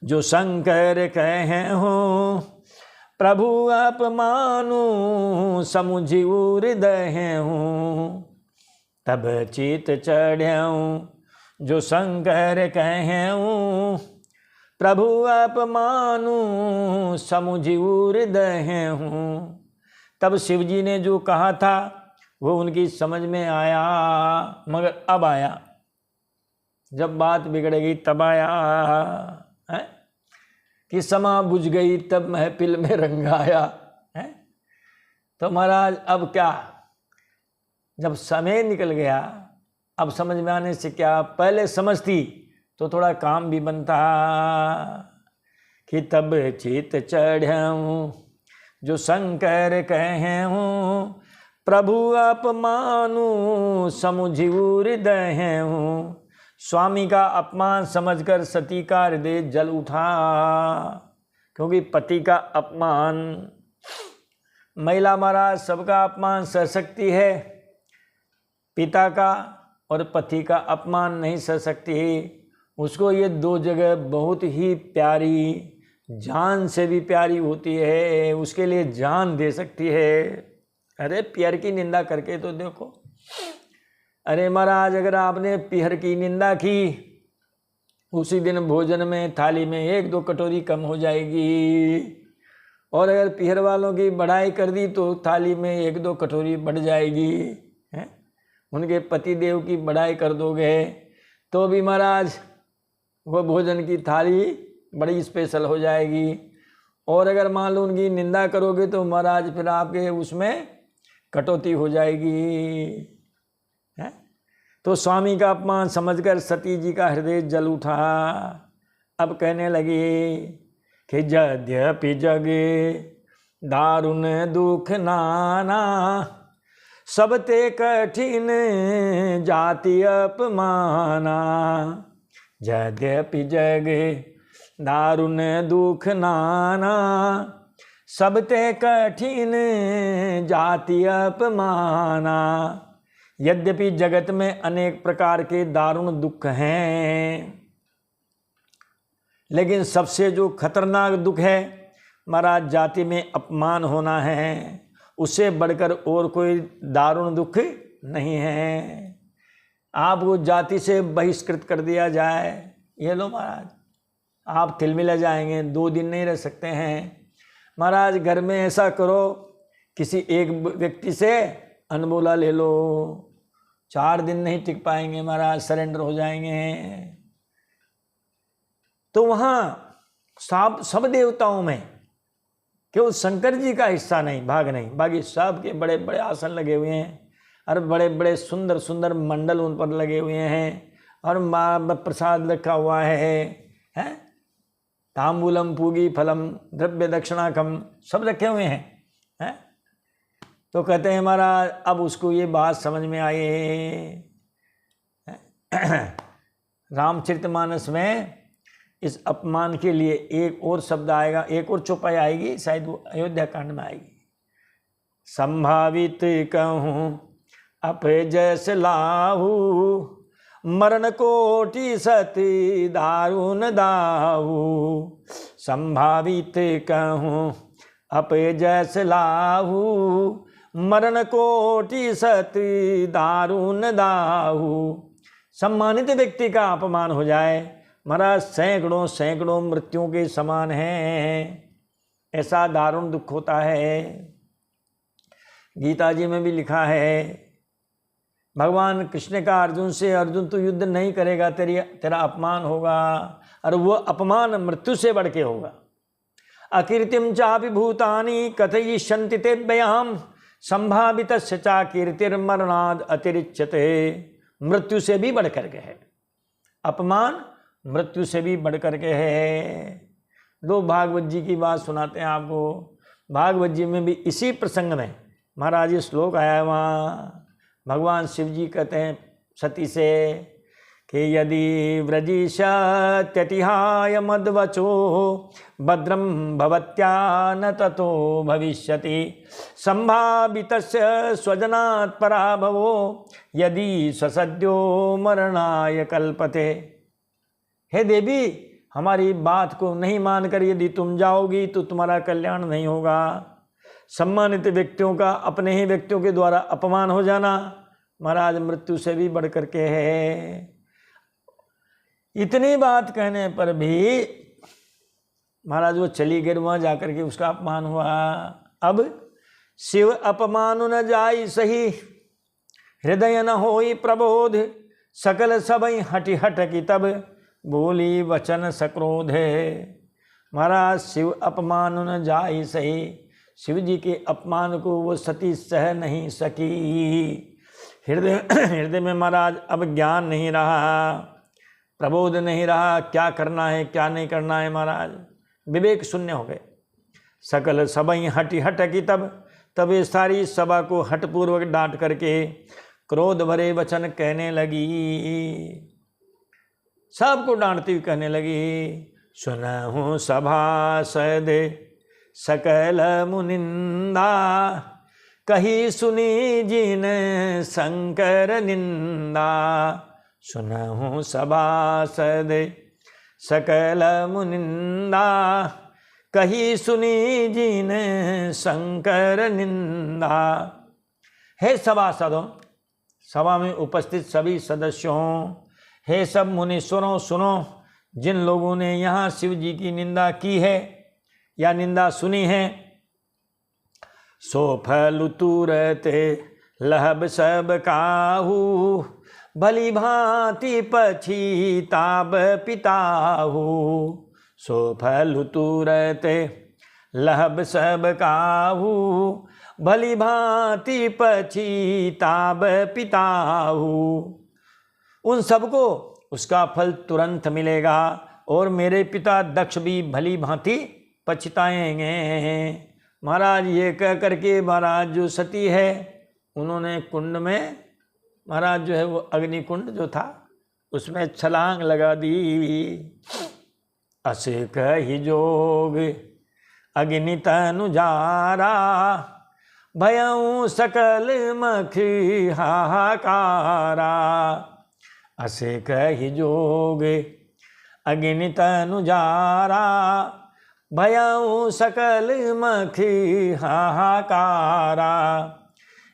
जो शंकर कहे हूँ, प्रभु अपमानु समुझि हृदय हूँ। तब चित चढ़ऊं जो शंकर कहे हूँ, प्रभु अपमानु समुझि हृदय हूँ। तब शिव जी ने जो कहा था वो उनकी समझ में आया, मगर अब आया, जब बात बिगड़ेगी तब आया है कि समा बुझ गई तब महफिल में रंग आया है। तो महाराज अब क्या, जब समय निकल गया, अब समझ में आने से क्या, पहले समझती तो थोड़ा काम भी बनता कि तब चित चढ़ऊं जो शंकर कहे हूँ, प्रभु अपमानु समुझि हृदय हूँ। स्वामी का अपमान समझकर सती का हृदय जल उठा, क्योंकि पति का अपमान, महिला महाराज सबका अपमान सह सकती है, पिता का और पति का अपमान नहीं सह सकती। उसको ये दो जगह बहुत ही प्यारी, जान से भी प्यारी होती है, उसके लिए जान दे सकती है। अरे पियर की निंदा करके तो देखो। अरे महाराज अगर आपने पिहर की निंदा की, उसी दिन भोजन में थाली में 1-2 कटोरी कम हो जाएगी, और अगर पिहर वालों की बढ़ाई कर दी तो थाली में 1-2 कटोरी बढ़ जाएगी है। उनके पति देव की बढ़ाई कर दोगे तो भी महाराज वो भोजन की थाली बड़ी स्पेशल हो जाएगी, और अगर मान लो उनकी निंदा करोगे तो महाराज फिर आपके उसमें कटौती हो जाएगी है। तो स्वामी का अपमान समझकर सती जी का हृदय जल उठा। अब कहने लगी कि यद्यपि जगे दारुण दुख नाना, सब ते कठिन जाति अपमाना। यद्यपि जगे दारुण दुख नाना, सब ते कठिन जाति अपमाना। यद्यपि जगत में अनेक प्रकार के दारुण दुख हैं, लेकिन सबसे जो खतरनाक दुख है महाराज जाति में अपमान होना है, उससे बढ़कर और कोई दारुण दुख नहीं है। आपको जाति से बहिष्कृत कर दिया जाए, ये लो महाराज आप तिलमिला जाएंगे, 2 दिन नहीं रह सकते हैं। महाराज घर में ऐसा करो, किसी एक व्यक्ति से अनबोला ले लो, 4 दिन नहीं टिक पाएंगे महाराज, सरेंडर हो जाएंगे। तो वहाँ सब देवताओं में केवल शंकर जी का हिस्सा नहीं, भाग नहीं, बाकी सब के बड़े बड़े आसन लगे हुए हैं, और बड़े बड़े सुंदर सुंदर मंडल उन पर लगे हुए हैं, और प्रसाद रखा हुआ है तांबूलम पूगी फलम द्रव्य दक्षिणाकम सब रखे हुए हैं। तो कहते हैं महाराज अब उसको ये बात समझ में आई। रामचरितमानस में इस अपमान के लिए एक और शब्द आएगा, एक और चौपाई आएगी, शायद वो अयोध्या कांड में आएगी। संभावित कहूँ अप जैस लाहू, मरण कोटि सती दारुण दाहू। संभावित कहूँ अप जैस लाहू, मरण कोटि सती दारुण दाहू। सम्मानित व्यक्ति का अपमान हो जाए महाराज सैकड़ों सैकड़ों मृत्युओं के समान है, ऐसा दारुण दुख होता है। गीता जी में भी लिखा है, भगवान कृष्ण का अर्जुन से, अर्जुन तो युद्ध नहीं करेगा, तेरा अपमान होगा, और वो अपमान मृत्यु से बढ़ के होगा। अकीर्तिम चापि भूतानि कथयिष्यन्ति ते व्ययाम, संभावितस्य चा कीर्तिर्मरणाद अतिरिच्यते। मृत्यु से भी बढ़ करके है अपमान, मृत्यु से भी बढ़ करके है। दो भागवत जी की बात सुनाते हैं आपको। भागवत जी में भी इसी प्रसंग में महाराज ये श्लोक आया है। वहाँ भगवान शिव जी कहते हैं सती से कि यदि व्रजिष्यत्यतिहाय मद्वचो भद्रम भवत्या न ततो भविष्यति, संभावितस्य स्वजनात् पराभवो यदि ससद्यो मरणाय कल्पते। हे देवी, हमारी बात को नहीं मानकर यदि तुम जाओगी तो तुम्हारा कल्याण नहीं होगा। सम्मानित व्यक्तियों का अपने ही व्यक्तियों के द्वारा अपमान हो जाना महाराज मृत्यु से भी बढ़ करके है। इतनी बात कहने पर भी महाराज वो चली गई, वहाँ जाकर के उसका अपमान हुआ। अब शिव अपमान न जाई सही, हृदय न होई प्रबोध, सकल सबई हटि हटकी तब बोली वचन सक्रोध। महाराज शिव अपमान न जाई सही, शिव जी के अपमान को वो सती सह नहीं सकी। हृदय में महाराज अब ज्ञान नहीं रहा, प्रबोध नहीं रहा, क्या करना है क्या नहीं करना है, महाराज विवेक शून्य हो गए। सकल सबई हटि हटकी तब ये सारी सभा को हटपूर्वक डांट करके क्रोध भरे वचन कहने लगी, सबको डांटती हुई कहने लगी। सुनहु सभासद सकल मुनिंदा, कही सुनी जिन शंकर निंदा। सुनहु सभासद सकल मुनिंदा, कही सुनी जिन शंकर निंदा। हे सभासदों, सभा में उपस्थित सभी सदस्यों, हे सब मुनीश्वरों सुनो, जिन लोगों ने यहाँ शिव जी की निंदा की है या निंदा सुनी है, सो फल तुरत लहब सब काहू, भली भांति पछीताब पिताहू। सो फल तुरत लहब सब काहू, भली भांति पछीताब पिताहू। उन सबको उसका फल तुरंत मिलेगा और मेरे पिता दक्ष भी भली भांति पछताएंगे। महाराज ये कह करके महाराज जो सती है उन्होंने कुंड में, महाराज जो है वो अग्नि कुंड जो था उसमें छलांग लगा दी। अस कहि जोग अग्नि तनु जारा, भयऊ सकल मखी हाहाकारा। अस कहि जोग अग्नि तनु जारा, भयऊ सकल मखी हाहाकारा।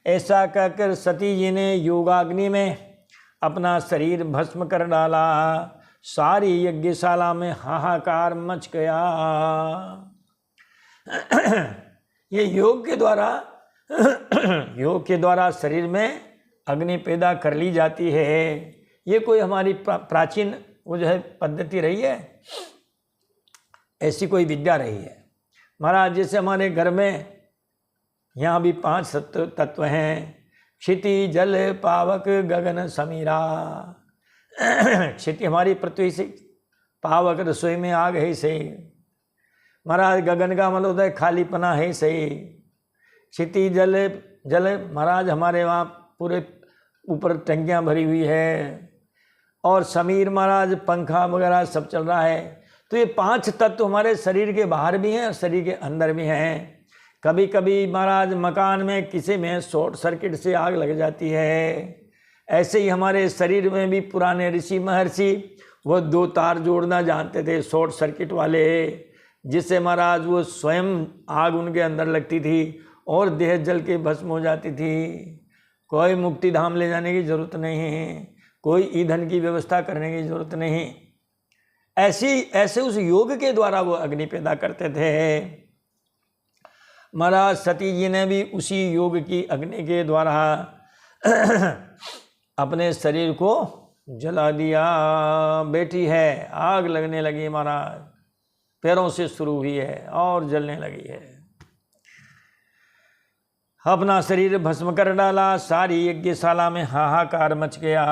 ऐसा कहकर सती जी ने योगाग्नि में अपना शरीर भस्म कर डाला। सारी यज्ञशाला में हाहाकार मच गया। ये योग के द्वारा शरीर में अग्नि पैदा कर ली जाती है। ये कोई हमारी प्राचीन वो जो है पद्धति रही है, ऐसी कोई विद्या रही है। महाराज जैसे हमारे घर में यहाँ भी 5 तत्व हैं, क्षिति जल पावक गगन समीरा। क्षिति हमारी पृथ्वी से, पावक रसोई में आग है सही। महाराज गगन का मतलब होता है खालीपना है सही। क्षिति जल महाराज हमारे वहाँ पूरे ऊपर टंकियाँ भरी हुई है, और समीर महाराज पंखा वगैरह सब चल रहा है। तो ये 5 तत्व हमारे शरीर के बाहर भी हैं और शरीर के अंदर भी हैं। कभी कभी महाराज मकान में किसी में शॉर्ट सर्किट से आग लग जाती है। ऐसे ही हमारे शरीर में भी पुराने ऋषि महर्षि वो 2 तार जोड़ना जानते थे शॉर्ट सर्किट वाले, जिससे महाराज वो स्वयं आग उनके अंदर लगती थी और देह जल के भस्म हो जाती थी। कोई मुक्ति धाम ले जाने की जरूरत नहीं है, कोई ईंधन की व्यवस्था करने की जरूरत नहीं। ऐसे उस योग के द्वारा वो अग्नि पैदा करते थे। महाराज सती जी ने भी उसी योग की अग्नि के द्वारा अपने शरीर को जला दिया। बेटी है, आग लगने लगी महाराज, पैरों से शुरू हुई है और जलने लगी है। अपना शरीर भस्म कर डाला। सारी यज्ञशाला में हाहाकार मच गया।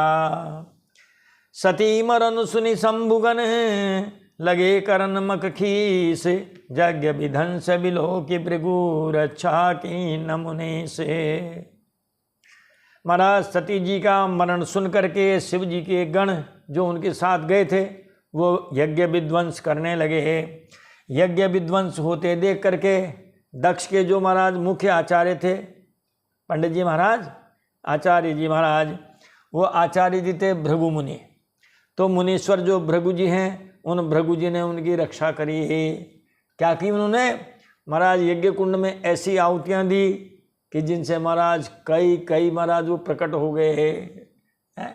सती मरन सुनि शंभुगन लगे करन मख खीस, यज्ञ विध्वंस बिलो की भृगु रक्षा की नमुने से। महाराज सती जी का मरण सुन करके शिव जी के गण जो उनके साथ गए थे वो यज्ञ विध्वंस करने लगे। यज्ञ विध्वंस होते देख करके दक्ष के जो महाराज मुख्य आचार्य थे, पंडित जी महाराज, आचार्य जी महाराज, वो आचार्य जी थे भृगु मुनि। तो मुनीश्वर जो भृगु जी हैं, उन भृगु जी ने उनकी रक्षा करी है। क्या की उन्होंने? महाराज यज्ञ कुंड में ऐसी आहुतियाँ दी कि जिनसे महाराज कई महाराज वो प्रकट हो गए हैं।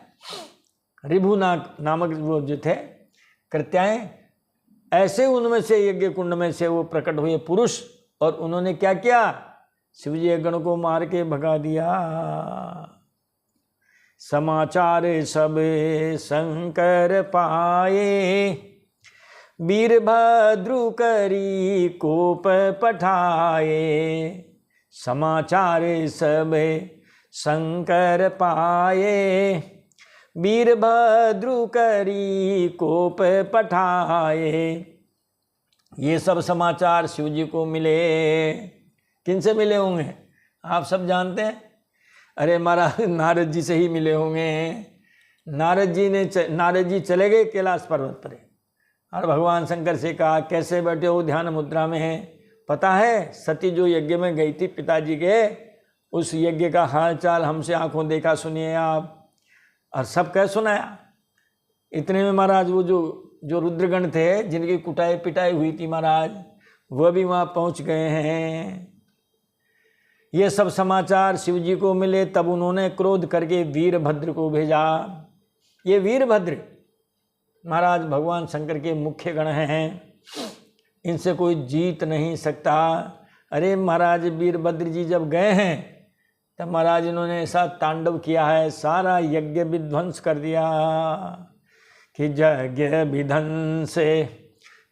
रिभु नामक वो जो थे कृत्याएं, ऐसे उनमें से यज्ञ कुंड में से वो प्रकट हुए पुरुष, और उन्होंने क्या किया? शिवजी गण को मार के भगा दिया। समाचार सब शंकर पाए, वीरभद्रु करी कोप पठाए। समाचार सब शंकर पाए, वीरभद्रु करी कोप पठाए। ये सब समाचार शिव जी को मिले। किन से मिले होंगे आप सब जानते हैं? अरे महाराज नारद जी से ही मिले होंगे। नारद जी चले गए कैलाश पर्वत पर और भगवान शंकर से कहा, कैसे बैठे हो? ध्यान मुद्रा में है। पता है सती जो यज्ञ में गई थी पिताजी के, उस यज्ञ का हाल चाल हमसे आंखों देखा, सुनिए आप। और सब कह सुनाया। इतने में महाराज वो जो रुद्रगण थे जिनकी कुटाई पिटाई हुई थी महाराज, वह भी वहाँ पहुँच गए हैं। ये सब समाचार शिव जी को मिले। तब उन्होंने क्रोध करके वीरभद्र को भेजा। ये वीरभद्र महाराज भगवान शंकर के मुख्य गण हैं, इनसे कोई जीत नहीं सकता। अरे महाराज वीरभद्र जी जब गए हैं तब महाराज इन्होंने ऐसा तांडव किया है, सारा यज्ञ विध्वंस कर दिया कि यज्ञ विध्वंस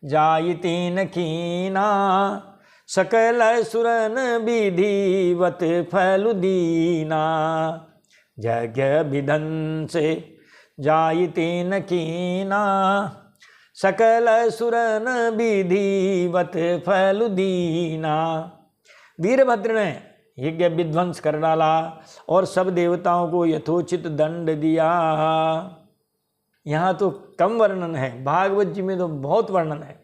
जाई तीन कीना, सकल सुरन विधिवत फल दीना। यज्ञ विध्वंस जाई तीन कीना, सकल सुरन विधिवत फल दीना। वीरभद्र ने यज्ञ विध्वंस कर डाला और सब देवताओं को यथोचित दंड दिया। यहाँ तो कम वर्णन है, भागवत जी में तो बहुत वर्णन है।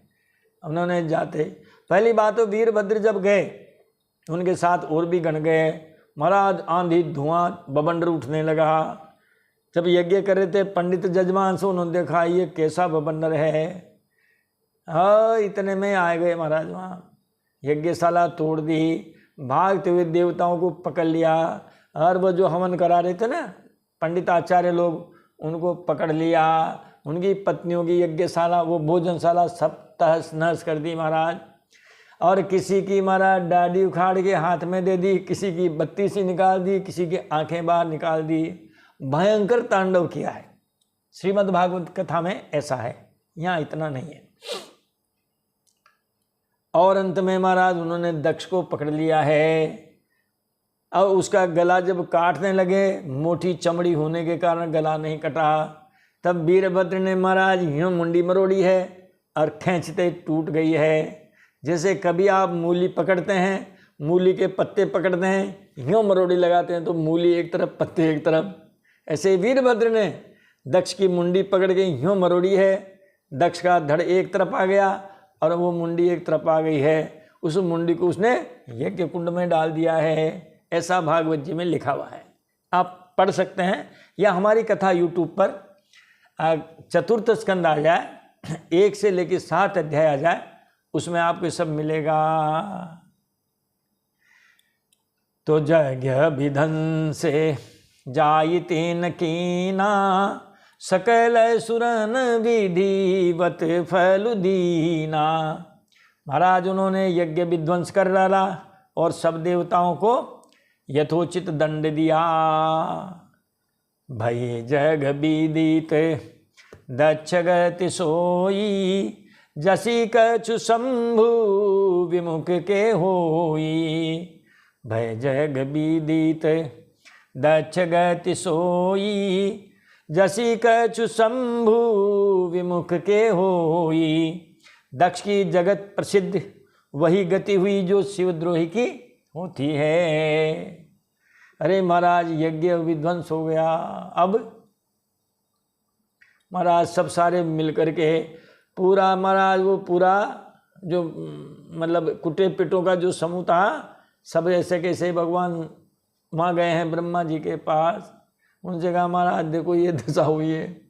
उन्होंने जाते पहली बात तो वीरभद्र जब गए उनके साथ और भी गण गए। महाराज आंधी धुआं बवंडर उठने लगा। जब यज्ञ कर रहे थे पंडित जजमान से उन्होंने देखा ये कैसा बवंडर है। हाँ, इतने में आ गए महाराज वहाँ, यज्ञशाला तोड़ दी, भागते हुए देवताओं को पकड़ लिया। और वो जो हवन करा रहे थे ना पंडित आचार्य लोग, उनको पकड़ लिया। उनकी पत्नियों की यज्ञशाला, वो भोजनशाला सब तहस नहस कर दी महाराज। और किसी की महाराज डाडी उखाड़ के हाथ में दे दी, किसी की बत्ती सी निकाल दी, किसी की आंखें बाहर निकाल दी। भयंकर तांडव किया है। श्रीमद् भागवत कथा में ऐसा है, यहाँ इतना नहीं है। और अंत में महाराज उन्होंने दक्ष को पकड़ लिया है। और उसका गला जब काटने लगे, मोटी चमड़ी होने के कारण गला नहीं कटा। तब वीरभद्र ने महाराज यूँ मुंडी मरोड़ी है और खींचते टूट गई है। जैसे कभी आप मूली पकड़ते हैं, मूली के पत्ते पकड़ते हैं, यूँ मरोड़ी लगाते हैं तो मूली एक तरफ पत्ते एक तरफ, ऐसे वीरभद्र ने दक्ष की मुंडी पकड़ के यूँ मरोड़ी है। दक्ष का धड़ एक तरफ आ गया और वो मुंडी एक तरफ आ गई है। उस मुंडी को उसने यज्ञ कुंड में डाल दिया है। ऐसा भागवत जी में लिखा हुआ है, आप पढ़ सकते हैं, या हमारी कथा यूट्यूब पर चतुर्थ स्कंद आ जाए, 1 से लेकर 7 अध्याय आ जाए, उसमें आपको सब मिलेगा। तो यज्ञ विधन से जायते न कीना, सकल सुरन विधिवत फल दीना। महाराज उन्होंने यज्ञ विध्वंस कर डाला और सब देवताओं को यथोचित दंड दिया। भय जग विदित दक्ष गति सोई, जसी कछु शंभु विमुख के होई। भय जग विदित दक्ष गति सोई, जसी कछु शंभु विमुख के होई। दक्ष की जगत प्रसिद्ध वही गति हुई जो शिवद्रोही की होती है। अरे महाराज यज्ञ विध्वंस हो गया। अब महाराज सब सारे मिलकर के पूरा महाराज वो पूरा जो मतलब कुटे पिटों का जो समूह था, सब ऐसे कैसे भगवान वहाँ गए हैं ब्रह्मा जी के पास। उनसे कहा महाराज देखो ये दशा हुई है।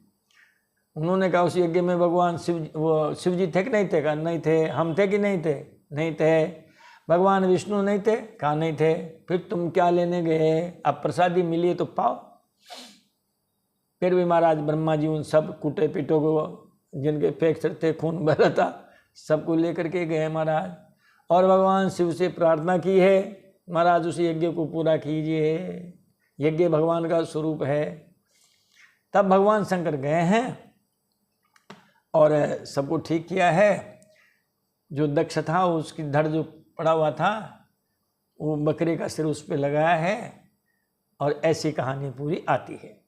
उन्होंने कहा उस यज्ञ में भगवान शिव जी थे कि नहीं थे? कहा नहीं थे। हम थे कि नहीं थे? नहीं थे। भगवान विष्णु नहीं थे? कहा नहीं थे। फिर तुम क्या लेने गए? अब प्रसादी मिली है तो पाओ। फिर भी महाराज ब्रह्मा जी उन सब कुटे पिटों को जिनके फ्रैक्चर थे, खून बह रहा था, सबको लेकर के गए महाराज, और भगवान शिव से प्रार्थना की है महाराज उस यज्ञ को पूरा कीजिए, यज्ञ भगवान का स्वरूप है। तब भगवान शंकर गए हैं और सबको ठीक किया है। जो दक्ष था उसकी धड़ जो पड़ा हुआ था वो बकरे का सिर उस पर लगाया है, और ऐसी कहानी पूरी आती है।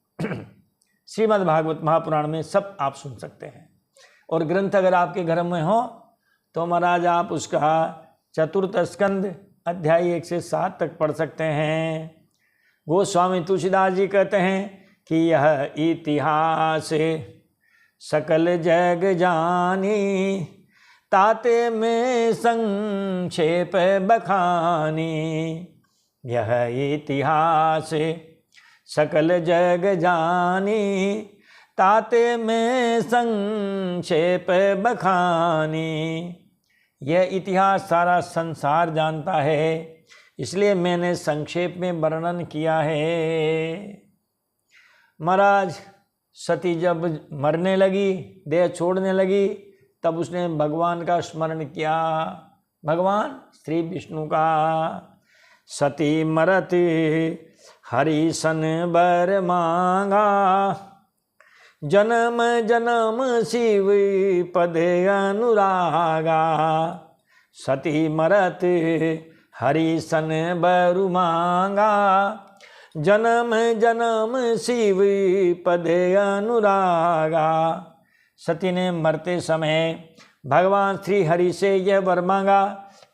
श्रीमद् भागवत महापुराण में सब आप सुन सकते हैं। और ग्रंथ अगर आपके घर में हो तो महाराज आप उसका चतुर्थ स्कंद अध्याय 1 से 7 तक पढ़ सकते हैं। गोस्वामी तुलसीदास जी कहते हैं कि यह इतिहास सकल जग जानी, ताते में संक्षेप बखानी। यह इतिहास सकल जग जानी, ताते में संक्षेप बखानी। यह इतिहास सारा संसार जानता है, इसलिए मैंने संक्षेप में वर्णन किया है। महाराज सती जब मरने लगी, देह छोड़ने लगी, तब उसने भगवान का स्मरण किया, भगवान श्री विष्णु का। सती मरत हरि सन बर मांगा, जन्म जन्म शिव पद अनुरागा। सती मरत हरि सन बर मांगा, जन्म जन्म शिव पद अनुरागा। सती ने मरते समय भगवान श्री हरि से यह वर मांगा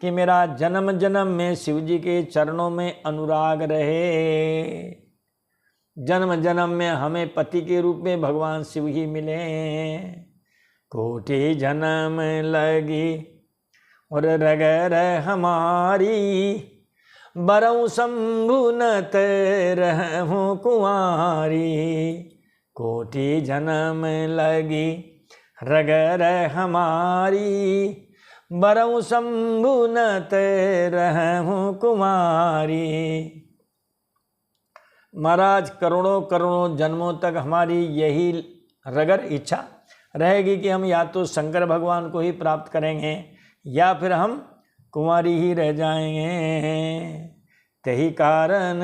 कि मेरा जन्म जन्म में शिव जी के चरणों में अनुराग रहे, जन्म जन्म में हमें पति के रूप में भगवान शिव ही मिले। कोटि जन्म लगी और रगर हमारी, बरऊ शंभुनत रहूं कुंवारी। कोटि जन्म लगी रगर हमारी, बरऊ शंभुनत रहूं कुमारी। महाराज करोड़ों करोड़ों जन्मों तक हमारी यही रगर इच्छा रहेगी कि हम या तो शंकर भगवान को ही प्राप्त करेंगे या फिर हम कुंवारी ही रह जाएंगे। तही कारण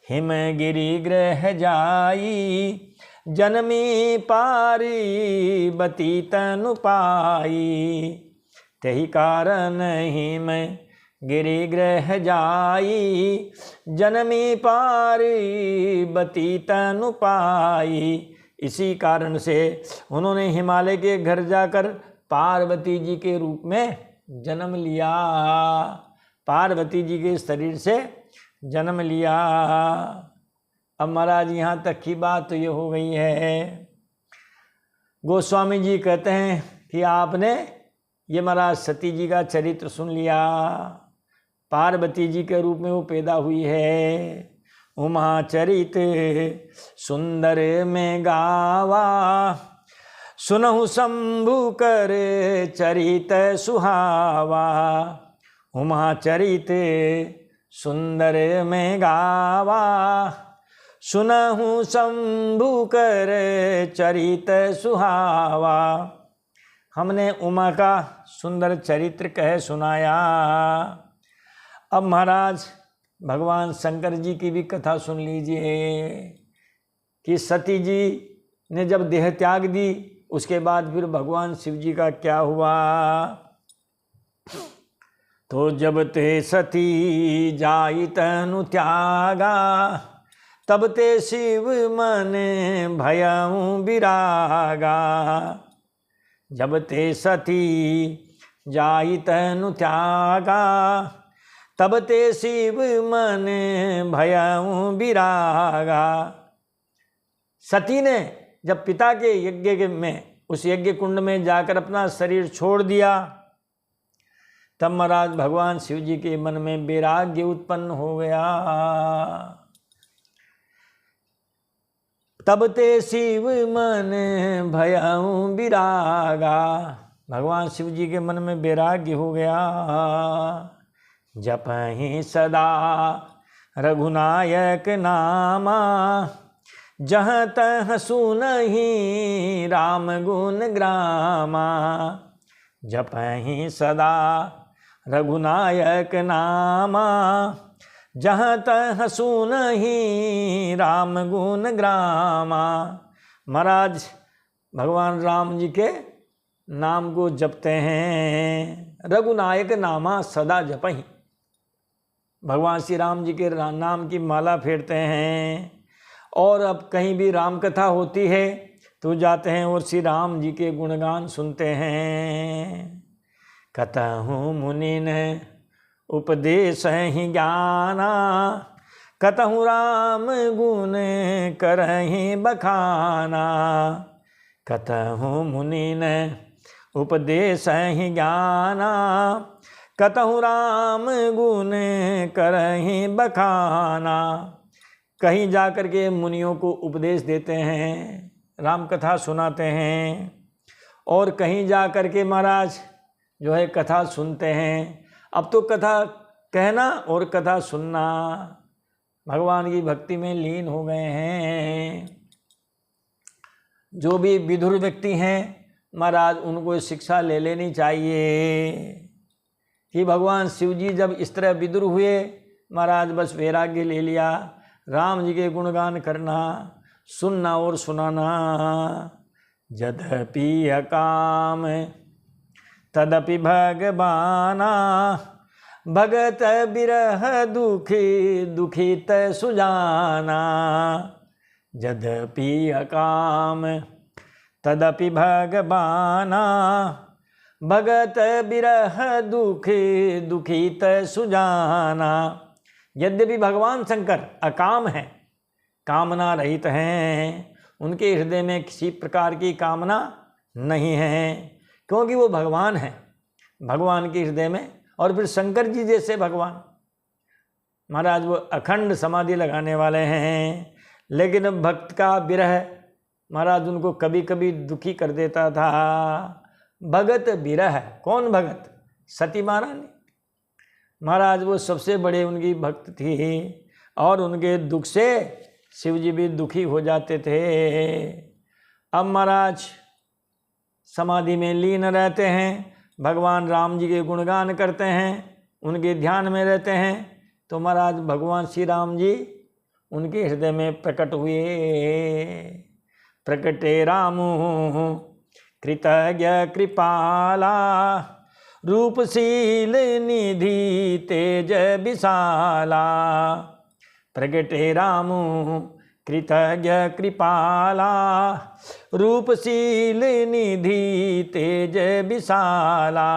हिमगिरि ग्रह जाई, जनमी पारी बती तनु पाई। तही कारण हिम गिरि ग्रह जाई, जनमी पारी बती तनु पाई। इसी कारण से उन्होंने हिमालय के घर जाकर पार्वती जी के रूप में जन्म लिया, पार्वती जी के शरीर से जन्म लिया। अब महाराज यहाँ तक की बात तो ये हो गई है। गोस्वामी जी कहते हैं कि आपने ये महाराज सती जी का चरित्र सुन लिया। पार्वती जी के रूप में वो पैदा हुई है। उमा चरित सुंदर में गावा, सुनहु शंभु कर चरित सुहावा। उमा चरित सुंदर में गावा, सुनहु शंभु कर चरित सुहावा। हमने उमा का सुंदर चरित्र कह सुनाया। अब महाराज भगवान शंकर जी की भी कथा सुन लीजिए कि सती जी ने जब देह त्याग दी उसके बाद फिर भगवान शिव जी का क्या हुआ। तो जब ते सती जाई तनु त्यागा, तब ते शिव मन भयउ विरागा। जब ते सती जाई तनु त्यागा, तब ते शिव मन भयउ विरागा। सती ने जब पिता के यज्ञ में, उस यज्ञ कुंड में जाकर अपना शरीर छोड़ दिया, तब महाराज भगवान शिव जी के मन में वैराग्य उत्पन्न हो गया। तब ते शिव मन भयउ विरागा। भगवान शिव जी के मन में वैराग्य हो गया। जपहि सदा रघुनायक नामा, जहाँ तह सुनहि राम गुण ग्रामा। जपहि सदा रघुनायक नामा, जहाँ तह सुनहि राम गुण ग्रामा। महाराज भगवान राम जी के नाम को जपते हैं। रघुनायक नामा सदा जपहि, भगवान श्री राम जी के नाम की माला फेरते हैं। और अब कहीं भी राम कथा होती है तो जाते हैं और श्री राम जी के गुणगान सुनते हैं। कतहु मुनिन उपदेश ही ज्ञाना, कतहु राम गुण करहि बखाना। कतहु मुनिन उपदेश ही ज्ञाना, कतहु राम गुण करहि बखाना। कहीं जाकर के मुनियों को उपदेश देते हैं, राम कथा सुनाते हैं, और कहीं जाकर के महाराज जो है कथा सुनते हैं। अब तो कथा कहना और कथा सुनना भगवान की भक्ति में लीन हो गए हैं। जो भी विधुर व्यक्ति हैं महाराज, उनको शिक्षा ले लेनी चाहिए कि भगवान शिव जी जब इस तरह विदुर हुए महाराज, बस वैराग्य ले लिया। राम जी के गुणगान करना, सुनना और सुनाना। यद्यपि अकाम तदपि भगवाना, भगत बिरह दुखी दुखित सुजाना। यद्यपि अकाम तदपि भगवाना, भगत बिरह दुखी दुखित सुजाना। यद्यपि भगवान शंकर अकाम हैं, कामना रहित हैं, उनके हृदय में किसी प्रकार की कामना नहीं है, क्योंकि वो भगवान हैं, भगवान के हृदय में। और फिर शंकर जी जैसे भगवान महाराज, वो अखंड समाधि लगाने वाले हैं। लेकिन भक्त का विरह महाराज उनको कभी कभी दुखी कर देता था। भगत विरह, कौन भगत? सती महारानी महाराज, वो सबसे बड़े उनकी भक्त थी, और उनके दुख से शिव जी भी दुखी हो जाते थे। अब महाराज समाधि में लीन रहते हैं, भगवान राम जी के गुणगान करते हैं, उनके ध्यान में रहते हैं। तो महाराज भगवान श्री राम जी उनके हृदय में प्रकट हुए। प्रकटे रामु कृतज्ञ कृपाला, रूपशील निधि तेज विशाला। प्रगटे रामु कृतज्ञ कृपाला, रूपशील निधि तेज विशाला।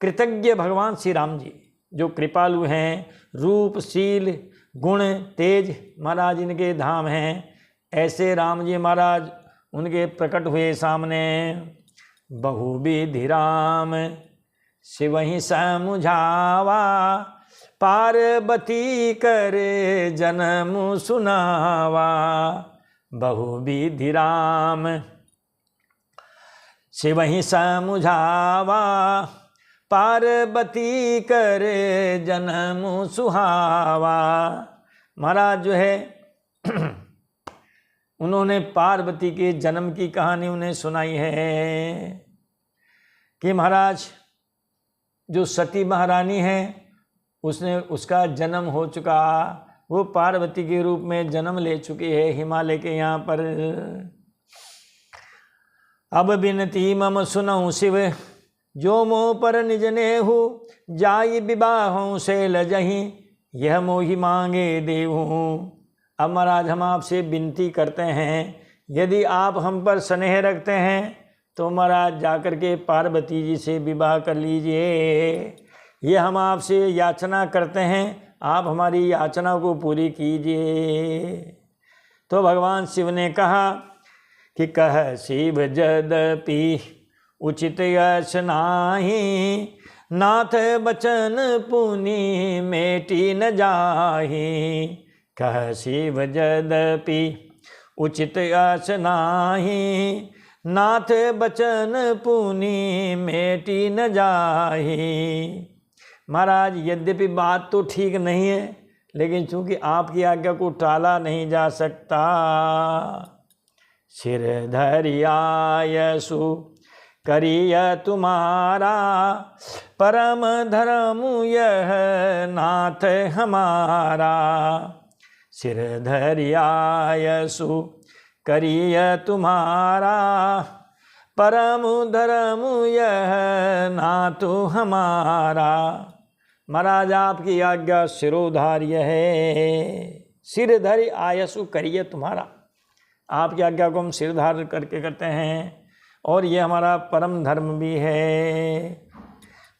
कृतज्ञ भगवान श्री राम जी जो कृपालु हैं, रूपशील गुण तेज महाराज इनके धाम हैं। ऐसे राम जी महाराज उनके प्रकट हुए सामने। बहुविधि राम शिवहि समुझावा, पार्वती करे जन्म सुनावा। बहुविधि राम शिवहि समुझावा, पार्वती करे जन्म सुहावा। महाराज जो है उन्होंने पार्वती के जन्म की कहानी उन्हें सुनाई है कि महाराज जो सती महारानी है उसका जन्म हो चुका, वो पार्वती के रूप में जन्म ले चुकी है हिमालय के यहाँ पर। अब बिनती मम सुनऊँ शिव, जो मोह पर निज नेहु, जाई विवाहों से लजहीं, यह मोहि मांगे देहूँ। अब महाराज हम आपसे विनती करते हैं, यदि आप हम पर स्नेह रखते हैं तो महाराज जाकर के पार्वती जी से विवाह कर लीजिए। ये हम आपसे याचना करते हैं, आप हमारी याचना को पूरी कीजिए। तो भगवान शिव ने कहा कि कह शिव यद्यपि उचित यश नाहि, नाथ बचन पुनि मेटी न जाहि। कह शिव यद्यपि उचित यश नाहि, नाथ बचन पुनि मेटी न जाहि। महाराज यद्यपि बात तो ठीक नहीं है, लेकिन चूंकि आपकी आज्ञा को टाला नहीं जा सकता। सिर धरियायसु करिय तुम्हारा, परम धर्म यह नाथ हमारा। सिर धरियायसु करिय तुम्हारा, परम धर्म यह नाथ हमारा। महाराज आपकी आज्ञा सिरोधार्य है। सिरधरि आयसु करिय तुम्हारा, आपकी आज्ञा को हम सिरधार करके करते हैं और ये हमारा परम धर्म भी है।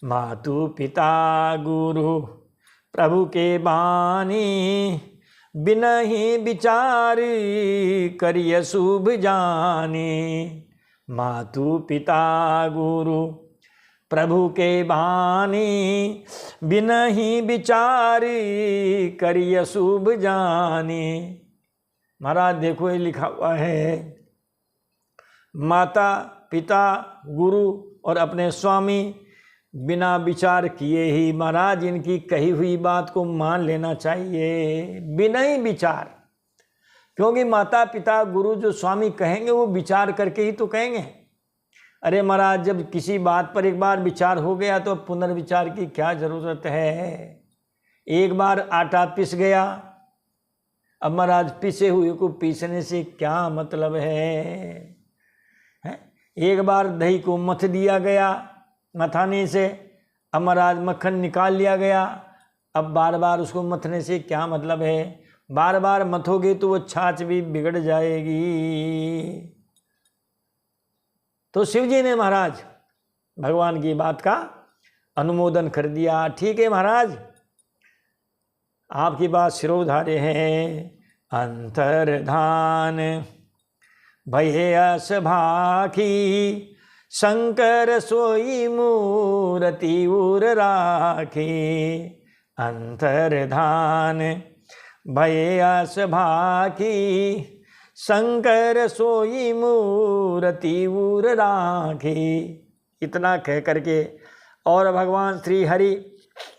मातु पिता गुरु प्रभु के बानी, बिनहि विचार करिय शुभ जानी। मातु पिता गुरु प्रभु के बानी, बिनहि विचार करिय शुभ जानी। महाराज देखो ये लिखा हुआ है, माता पिता गुरु और अपने स्वामी बिना विचार किए ही महाराज इनकी कही हुई बात को मान लेना चाहिए, बिना ही विचार। क्योंकि माता पिता गुरु जो स्वामी कहेंगे वो विचार करके ही तो कहेंगे। अरे महाराज जब किसी बात पर एक बार विचार हो गया तो पुनर्विचार की क्या जरूरत है। एक बार आटा पिस गया, अब महाराज पिसे हुए को पीसने से क्या मतलब है? एक बार दही को मथ दिया गया, मथाने से अब महाराज मक्खन निकाल लिया गया, अब बार बार उसको मथने से क्या मतलब है? बार बार मथोगे तो वो छाछ भी बिगड़ जाएगी। तो शिव जी ने महाराज भगवान की बात का अनुमोदन कर दिया। ठीक है महाराज, आपकी बात सिरोधार्य है। अंतर्धान भये अस भाखी, शंकर सोई मूर्ति उर राखी। अंतर्धान भये अस भाखी, शंकर सोई मूर्ति उर राखी। इतना कह करके और भगवान श्री हरि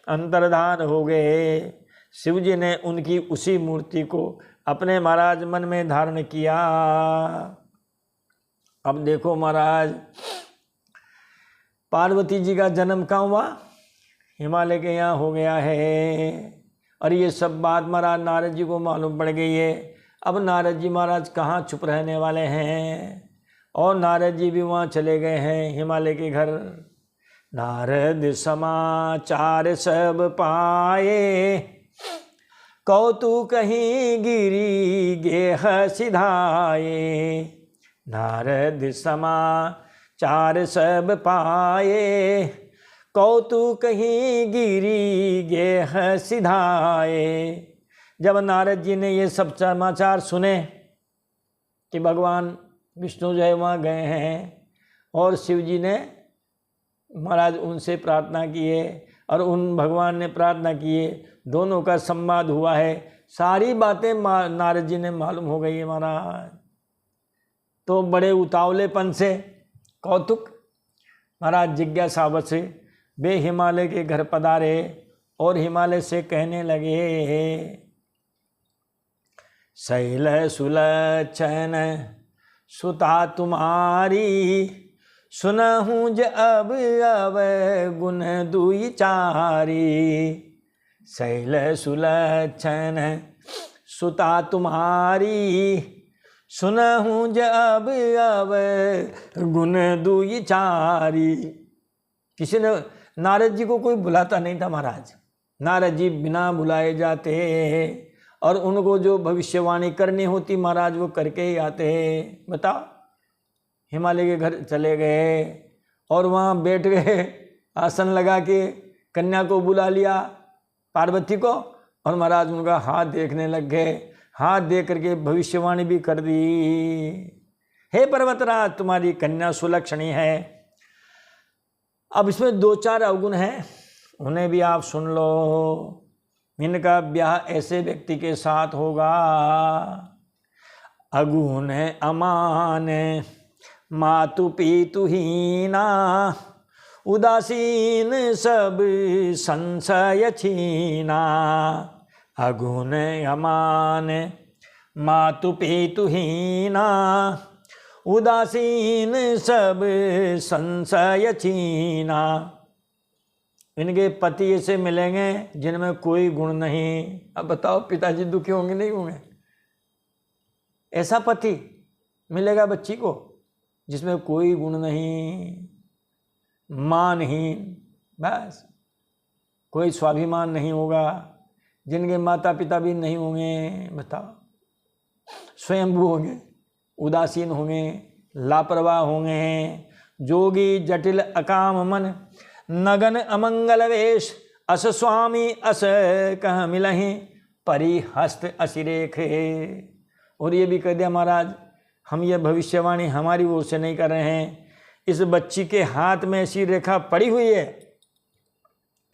अंतर्धान हो गए। शिव जी ने उनकी उसी मूर्ति को अपने महाराज मन में धारण किया। अब देखो महाराज पार्वती जी का जन्म कहाँ हुआ? हिमालय के यहाँ हो गया है। और ये सब बात महाराज नारद जी को मालूम पड़ गई है। अब नारद जी महाराज कहाँ चुप रहने वाले हैं, और नारद जी भी वहाँ चले गए हैं हिमालय के घर। नारद समाचार सब पाए, कौतुक कहीं गिरी गेह सिधाए। नारद समाचार सब पाए, कौतुक कहीं गिरी गेह सिधाए। जब नारद जी ने ये सब समाचार सुने कि भगवान विष्णु जो है वहाँ गए हैं, और शिव जी ने महाराज उनसे प्रार्थना की है और उन भगवान ने प्रार्थना की है, दोनों का संवाद हुआ है, सारी बातें नारद जी ने मालूम हो गई है महाराज। तो बड़े उतावलेपन से कौतुक महाराज जिज्ञासावश से वे हिमालय के घर पधारे और हिमालय से कहने लगे, शैल सुलक्षण सुता तुम्हारी, सुनहूँ ज अब गुण दुई चारी। शैल सुलक्षण सुता तुम्हारी, सुनहूँ ज अब गुण दुई चारी। किसी ने नारद जी को कोई बुलाता नहीं था महाराज, नारद जी बिना बुलाए जाते और उनको जो भविष्यवाणी करनी होती महाराज वो करके ही आते। बताओ, हिमालय के घर चले गए और वहाँ बैठ गए, आसन लगा के कन्या को बुला लिया पार्वती को, और महाराज उनका हाथ देखने लग गए, हाथ देख करके भविष्यवाणी भी कर दी, हे पर्वतराज तुम्हारी कन्या सुलक्षणी है। अब इसमें 2-4 अवगुण हैं, उन्हें भी आप सुन लो। इनका ब्याह ऐसे व्यक्ति के साथ होगा, अगुण अमान मातु पितु हीना, उदासीन सब संशय छीना। अगुण अमान मातु पितु हीना, उदासीन सब संशय छीना। इनके पति ऐसे मिलेंगे जिनमें कोई गुण नहीं। अब बताओ, पिताजी दुखी होंगे नहीं होंगे? ऐसा पति मिलेगा बच्ची को जिसमें कोई गुण नहीं, मानहीन, बस कोई स्वाभिमान नहीं होगा, जिनके माता पिता भी नहीं होंगे। बताओ, स्वयंभू होंगे, उदासीन होंगे, लापरवाह होंगे, जोगी जटिल अकाम मन, नगन अमंगल वेश, अस स्वामी अस कह मिलहि, परिहस्त असिरेखे। और ये भी कह दिया महाराज, हम ये भविष्यवाणी हमारी ओर से नहीं कर रहे हैं, इस बच्ची के हाथ में ऐसी रेखा पड़ी हुई है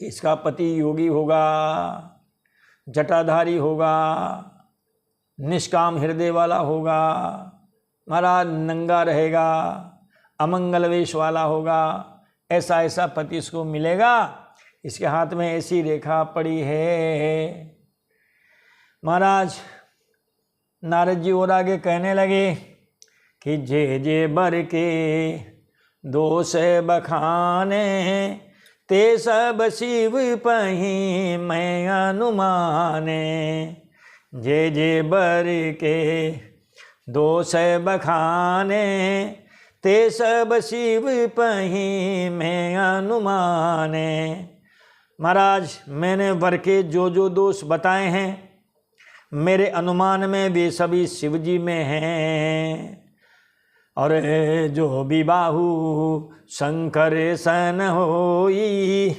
कि इसका पति योगी होगा, जटाधारी होगा, निष्काम हृदय वाला होगा, महाराज नंगा रहेगा, अमंगल वेश वाला होगा, ऐसा ऐसा पति इसको मिलेगा, इसके हाथ में ऐसी रेखा पड़ी है। महाराज नारद जी और आगे कहने लगे कि जे जे बर के दोष बखाने, ते सब शिव पही मैं अनुमाने। जे जे बर के दोष बखाने, ते सब शिव पही मैं अनुमाने। महाराज मैंने वर के जो जो दोष बताए हैं, मेरे अनुमान में वे सभी शिव जी में हैं। और जो विबाहु शंकर सन होई,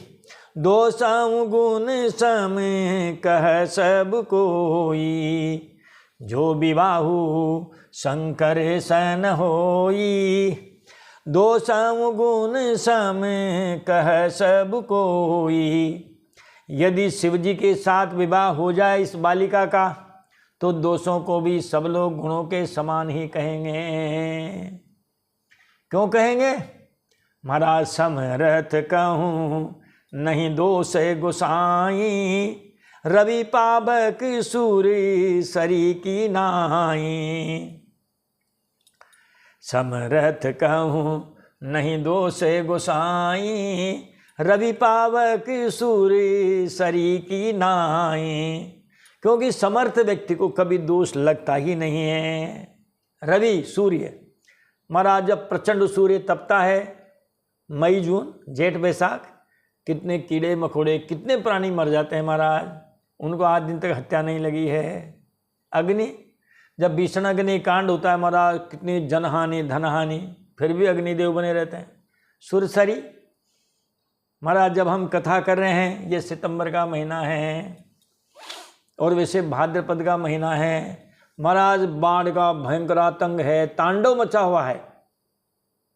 दोषाऊ गुण सम कह सब कोई। जो विबाहु शंकर सन होई, दोषाऊ गुण सम कह सब कोई। यदि शिव जी के साथ विवाह हो जाए इस बालिका का, तो दोषों को भी सब लोग गुणों के समान ही कहेंगे। क्यों कहेंगे? महाराज समरथ कहूँ नहीं दोष गोसाई, रवि पावक सूर्य सरी की नाई। समरथ कहूँ नहीं दोष गोसाई, रवि पावक सूर्य सरी की नाई। क्योंकि समर्थ व्यक्ति को कभी दोष लगता ही नहीं है। रवि सूर्य, महाराज जब प्रचंड सूर्य तपता है, मई जून जेठ बैसाख, कितने कीड़े मकोड़े, कितने प्राणी मर जाते हैं महाराज, उनको आज दिन तक हत्या नहीं लगी है। अग्नि, जब भीषण अग्नि कांड होता है महाराज, कितनी जनहानि धनहानि, फिर भी अग्निदेव बने रहते हैं। सुरसरी, महाराज जब हम कथा कर रहे हैं, ये सितंबर का महीना है और वैसे भाद्रपद का महीना है, महाराज बाढ़ का भयंकर आतंक है, तांडव मचा हुआ है।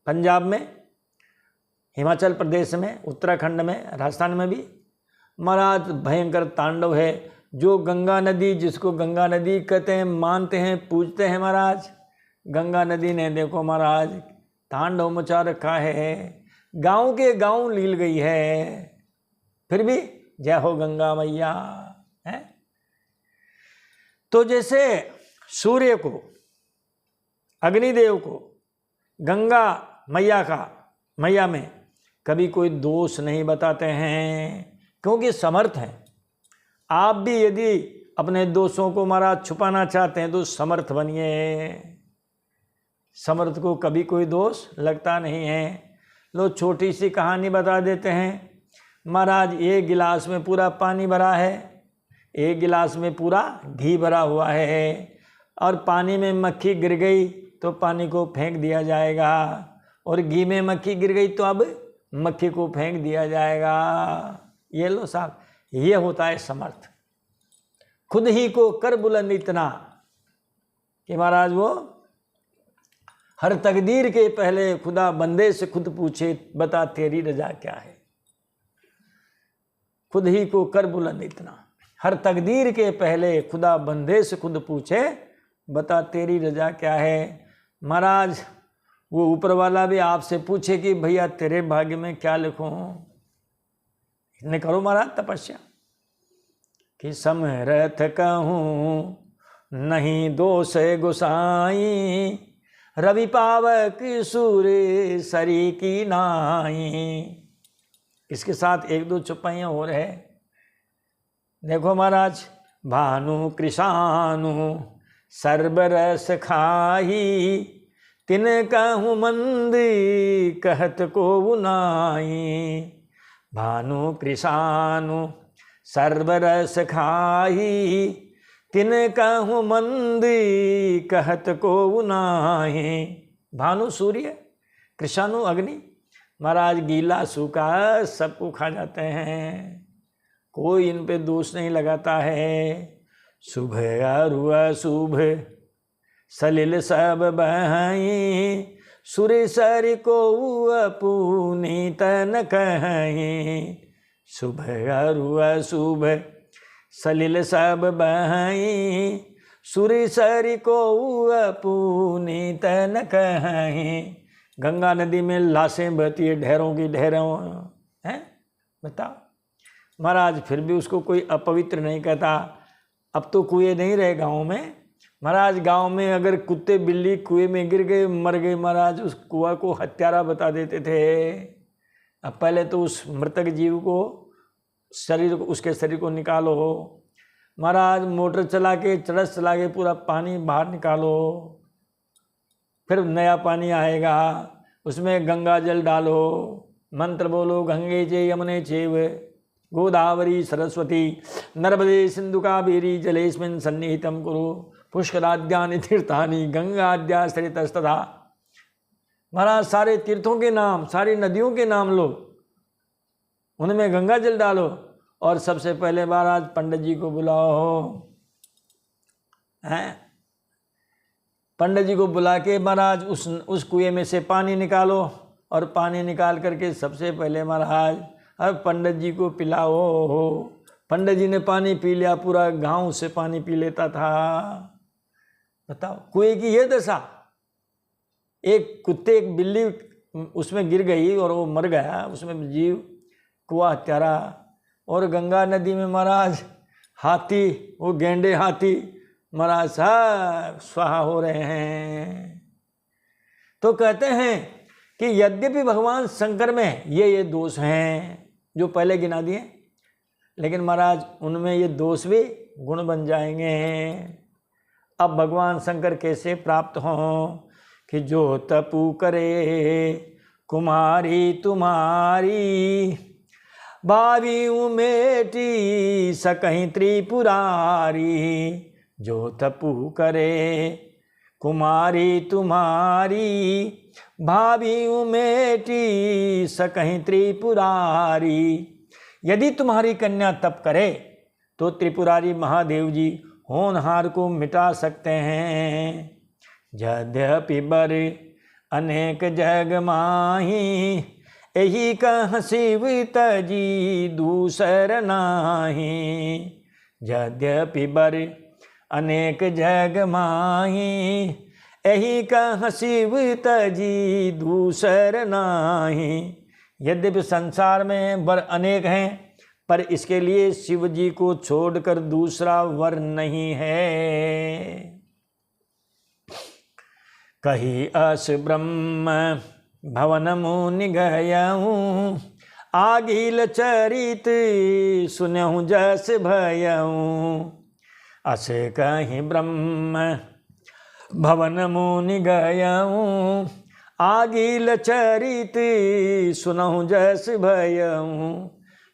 पंजाब में, हिमाचल प्रदेश में, उत्तराखंड में, राजस्थान में भी महाराज भयंकर तांडव है। जो गंगा नदी, जिसको गंगा नदी कहते हैं, मानते हैं, पूजते हैं महाराज, गंगा नदी ने देखो महाराज तांडव मचा रखा है, गांव के गांव लील गई है, फिर भी जय हो गंगा मैया है। तो जैसे सूर्य को, अग्निदेव को, गंगा मैया में कभी कोई दोष नहीं बताते हैं, क्योंकि समर्थ हैं। आप भी यदि अपने दोषों को महाराज छुपाना चाहते हैं तो समर्थ बनिए, समर्थ को कभी कोई दोष लगता नहीं है। लोग छोटी सी कहानी बता देते हैं, महाराज एक गिलास में पूरा पानी भरा है, एक गिलास में पूरा घी भरा हुआ है, और पानी में मक्खी गिर गई तो पानी को फेंक दिया जाएगा, और घी में मक्खी गिर गई तो अब मक्खी को फेंक दिया जाएगा। ये लो साहब, ये होता है समर्थ। खुद ही को कर बुलंद इतना कि महाराज वो हर तकदीर के पहले खुदा बंदे से खुद पूछे, बता तेरी रजा क्या है। खुद ही को कर बुलंद इतना, हर तकदीर के पहले खुदा बंदे से खुद पूछे, बता तेरी रजा क्या है। महाराज वो ऊपर वाला भी आपसे पूछे कि भैया तेरे भाग्य में क्या लिखूं, इतने करो महाराज तपस्या कि समरथ कहूँ नहीं दोष गोसाई, रवि पावक सूर्य सरी की नाई। इसके साथ एक दो चौपाइयाँ और है। देखो महाराज, भानु कृषानु सर्वरस खाही, तिन कहूँ मंद कहत को नाई। भानु कृषानु सर्वरस खाही, तिन कहूँ मंद कहत को नाही। भानु सूर्य, कृषानु अग्नि, महाराज गीला सूखा सबको खा जाते हैं, कोई इन पे दोष नहीं लगाता है। शुभ अरु अशुभ सलिल सब बहाई, सूर्य सर को अपुनीत न कहीं। शुभ अरु अशुभ सलिल सब बहाई, सूर्य सर को अपुनीत न कहीं। गंगा नदी में लाशें बहती है, ढेरों की ढेरों हैं, बताओ महाराज, फिर भी उसको कोई अपवित्र नहीं कहता। अब तो कुएं नहीं रहे गाँव में महाराज, गांव में अगर कुत्ते बिल्ली कुएं में गिर गए, मर गए महाराज, उस कुआं को हत्यारा बता देते थे। अब पहले तो उस मृतक जीव को उसके शरीर को निकालो महाराज, मोटर चला के चरस चला के पूरा पानी बाहर निकालो, फिर नया पानी आएगा, उसमें गंगा जल डालो, मंत्र बोलो गंगे चे यमुने चैव गोदावरी सरस्वती नर्मदे सिंधु कावेरी जलेस्मिन् सन्निहितं कुरु पुष्कराद्यानि तीर्थानि गंगाद्या सरितस्तथा। महाराज सारे तीर्थों के नाम, सारी नदियों के नाम लो, उनमें गंगा जल डालो, और सबसे पहले महाराज पंडित जी को बुलाओ, हैं, पंडित जी को बुला के महाराज उस कुएं में से पानी निकालो, और पानी निकाल करके सबसे पहले महाराज अब पंडित जी को पिलाओ। पंडित जी ने पानी पी लिया, पूरा गांव से पानी पी लेता था। बताओ, कुएं की ये दशा। एक कुत्ते एक बिल्ली उसमें गिर गई और वो मर गया, उसमें जीव कुआं हत्यारा। और गंगा नदी में महाराज हाथी, वो गेंडे हाथी महाराज सब स्वाहा हो रहे हैं। तो कहते हैं कि यद्यपि भगवान शंकर में ये दोष हैं जो पहले गिना दिए, लेकिन महाराज उनमें ये दोष भी गुण बन जाएंगे। अब भगवान शंकर कैसे प्राप्त हों कि जो तपु करे कुमारी तुम्हारी, भावी उमेटी सकहीं त्रिपुरारी। जो तपु करे कुमारी तुम्हारी, भावी उमेटी सकहीं त्रिपुरारी। यदि तुम्हारी कन्या तप करे तो त्रिपुरारी महादेव जी होनहार को मिटा सकते हैं। यद्यपि बर अनेक जग माही, यही कह शिव तजी दूसर नाही। यद्यपि बर अनेक जग माही, यही कह शिव तजी दूसर नाही। यद्यपि संसार में वर अनेक हैं, पर इसके लिए शिव जी को छोड़कर दूसरा वर नहीं है। कही अस ब्रह्म भवन मुनि गयऊँ, आगिल चरित सुनहु जस भयऊँ। अस कहीं ब्रह्म भवन मुनि गयऊँ, आगिल चरित सुनहु जस भयऊँ।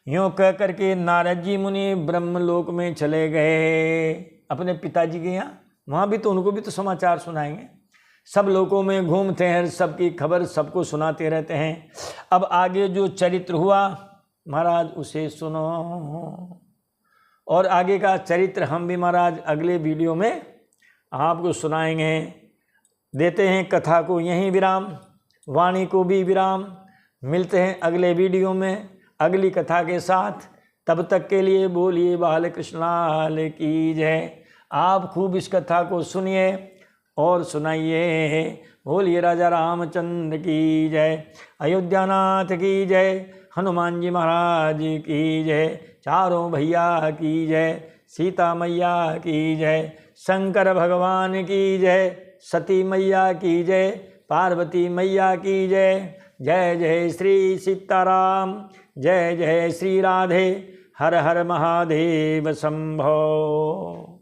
यूँ कह करके नारद जी मुनि ब्रह्मलोक में चले गए अपने पिताजी के यहाँ। वहाँ भी तो उनको भी तो समाचार सुनाएंगे। सब लोगों में घूमते हैं, सबकी खबर सबको सुनाते रहते हैं। अब आगे जो चरित्र हुआ महाराज उसे सुनो, और आगे का चरित्र हम भी महाराज अगले वीडियो में आपको सुनाएंगे। देते हैं कथा को यहीं विराम, वाणी को भी विराम। मिलते हैं अगले वीडियो में अगली कथा के साथ। तब तक के लिए बोलिए बाल कृष्णाल की जय। आप खूब इस कथा को सुनिए और सुनाइए। बोलिए राजा रामचंद्र की जय, अयोध्यानाथ की जय, हनुमान जी महाराज की जय, चारों भैया की जय, सीता मैया की जय, शंकर भगवान की जय, सती मैया की जय, पार्वती मैया की जय। जय जय श्री सीताराम, जय जय श्री राधे। हर हर महादेव शंभो।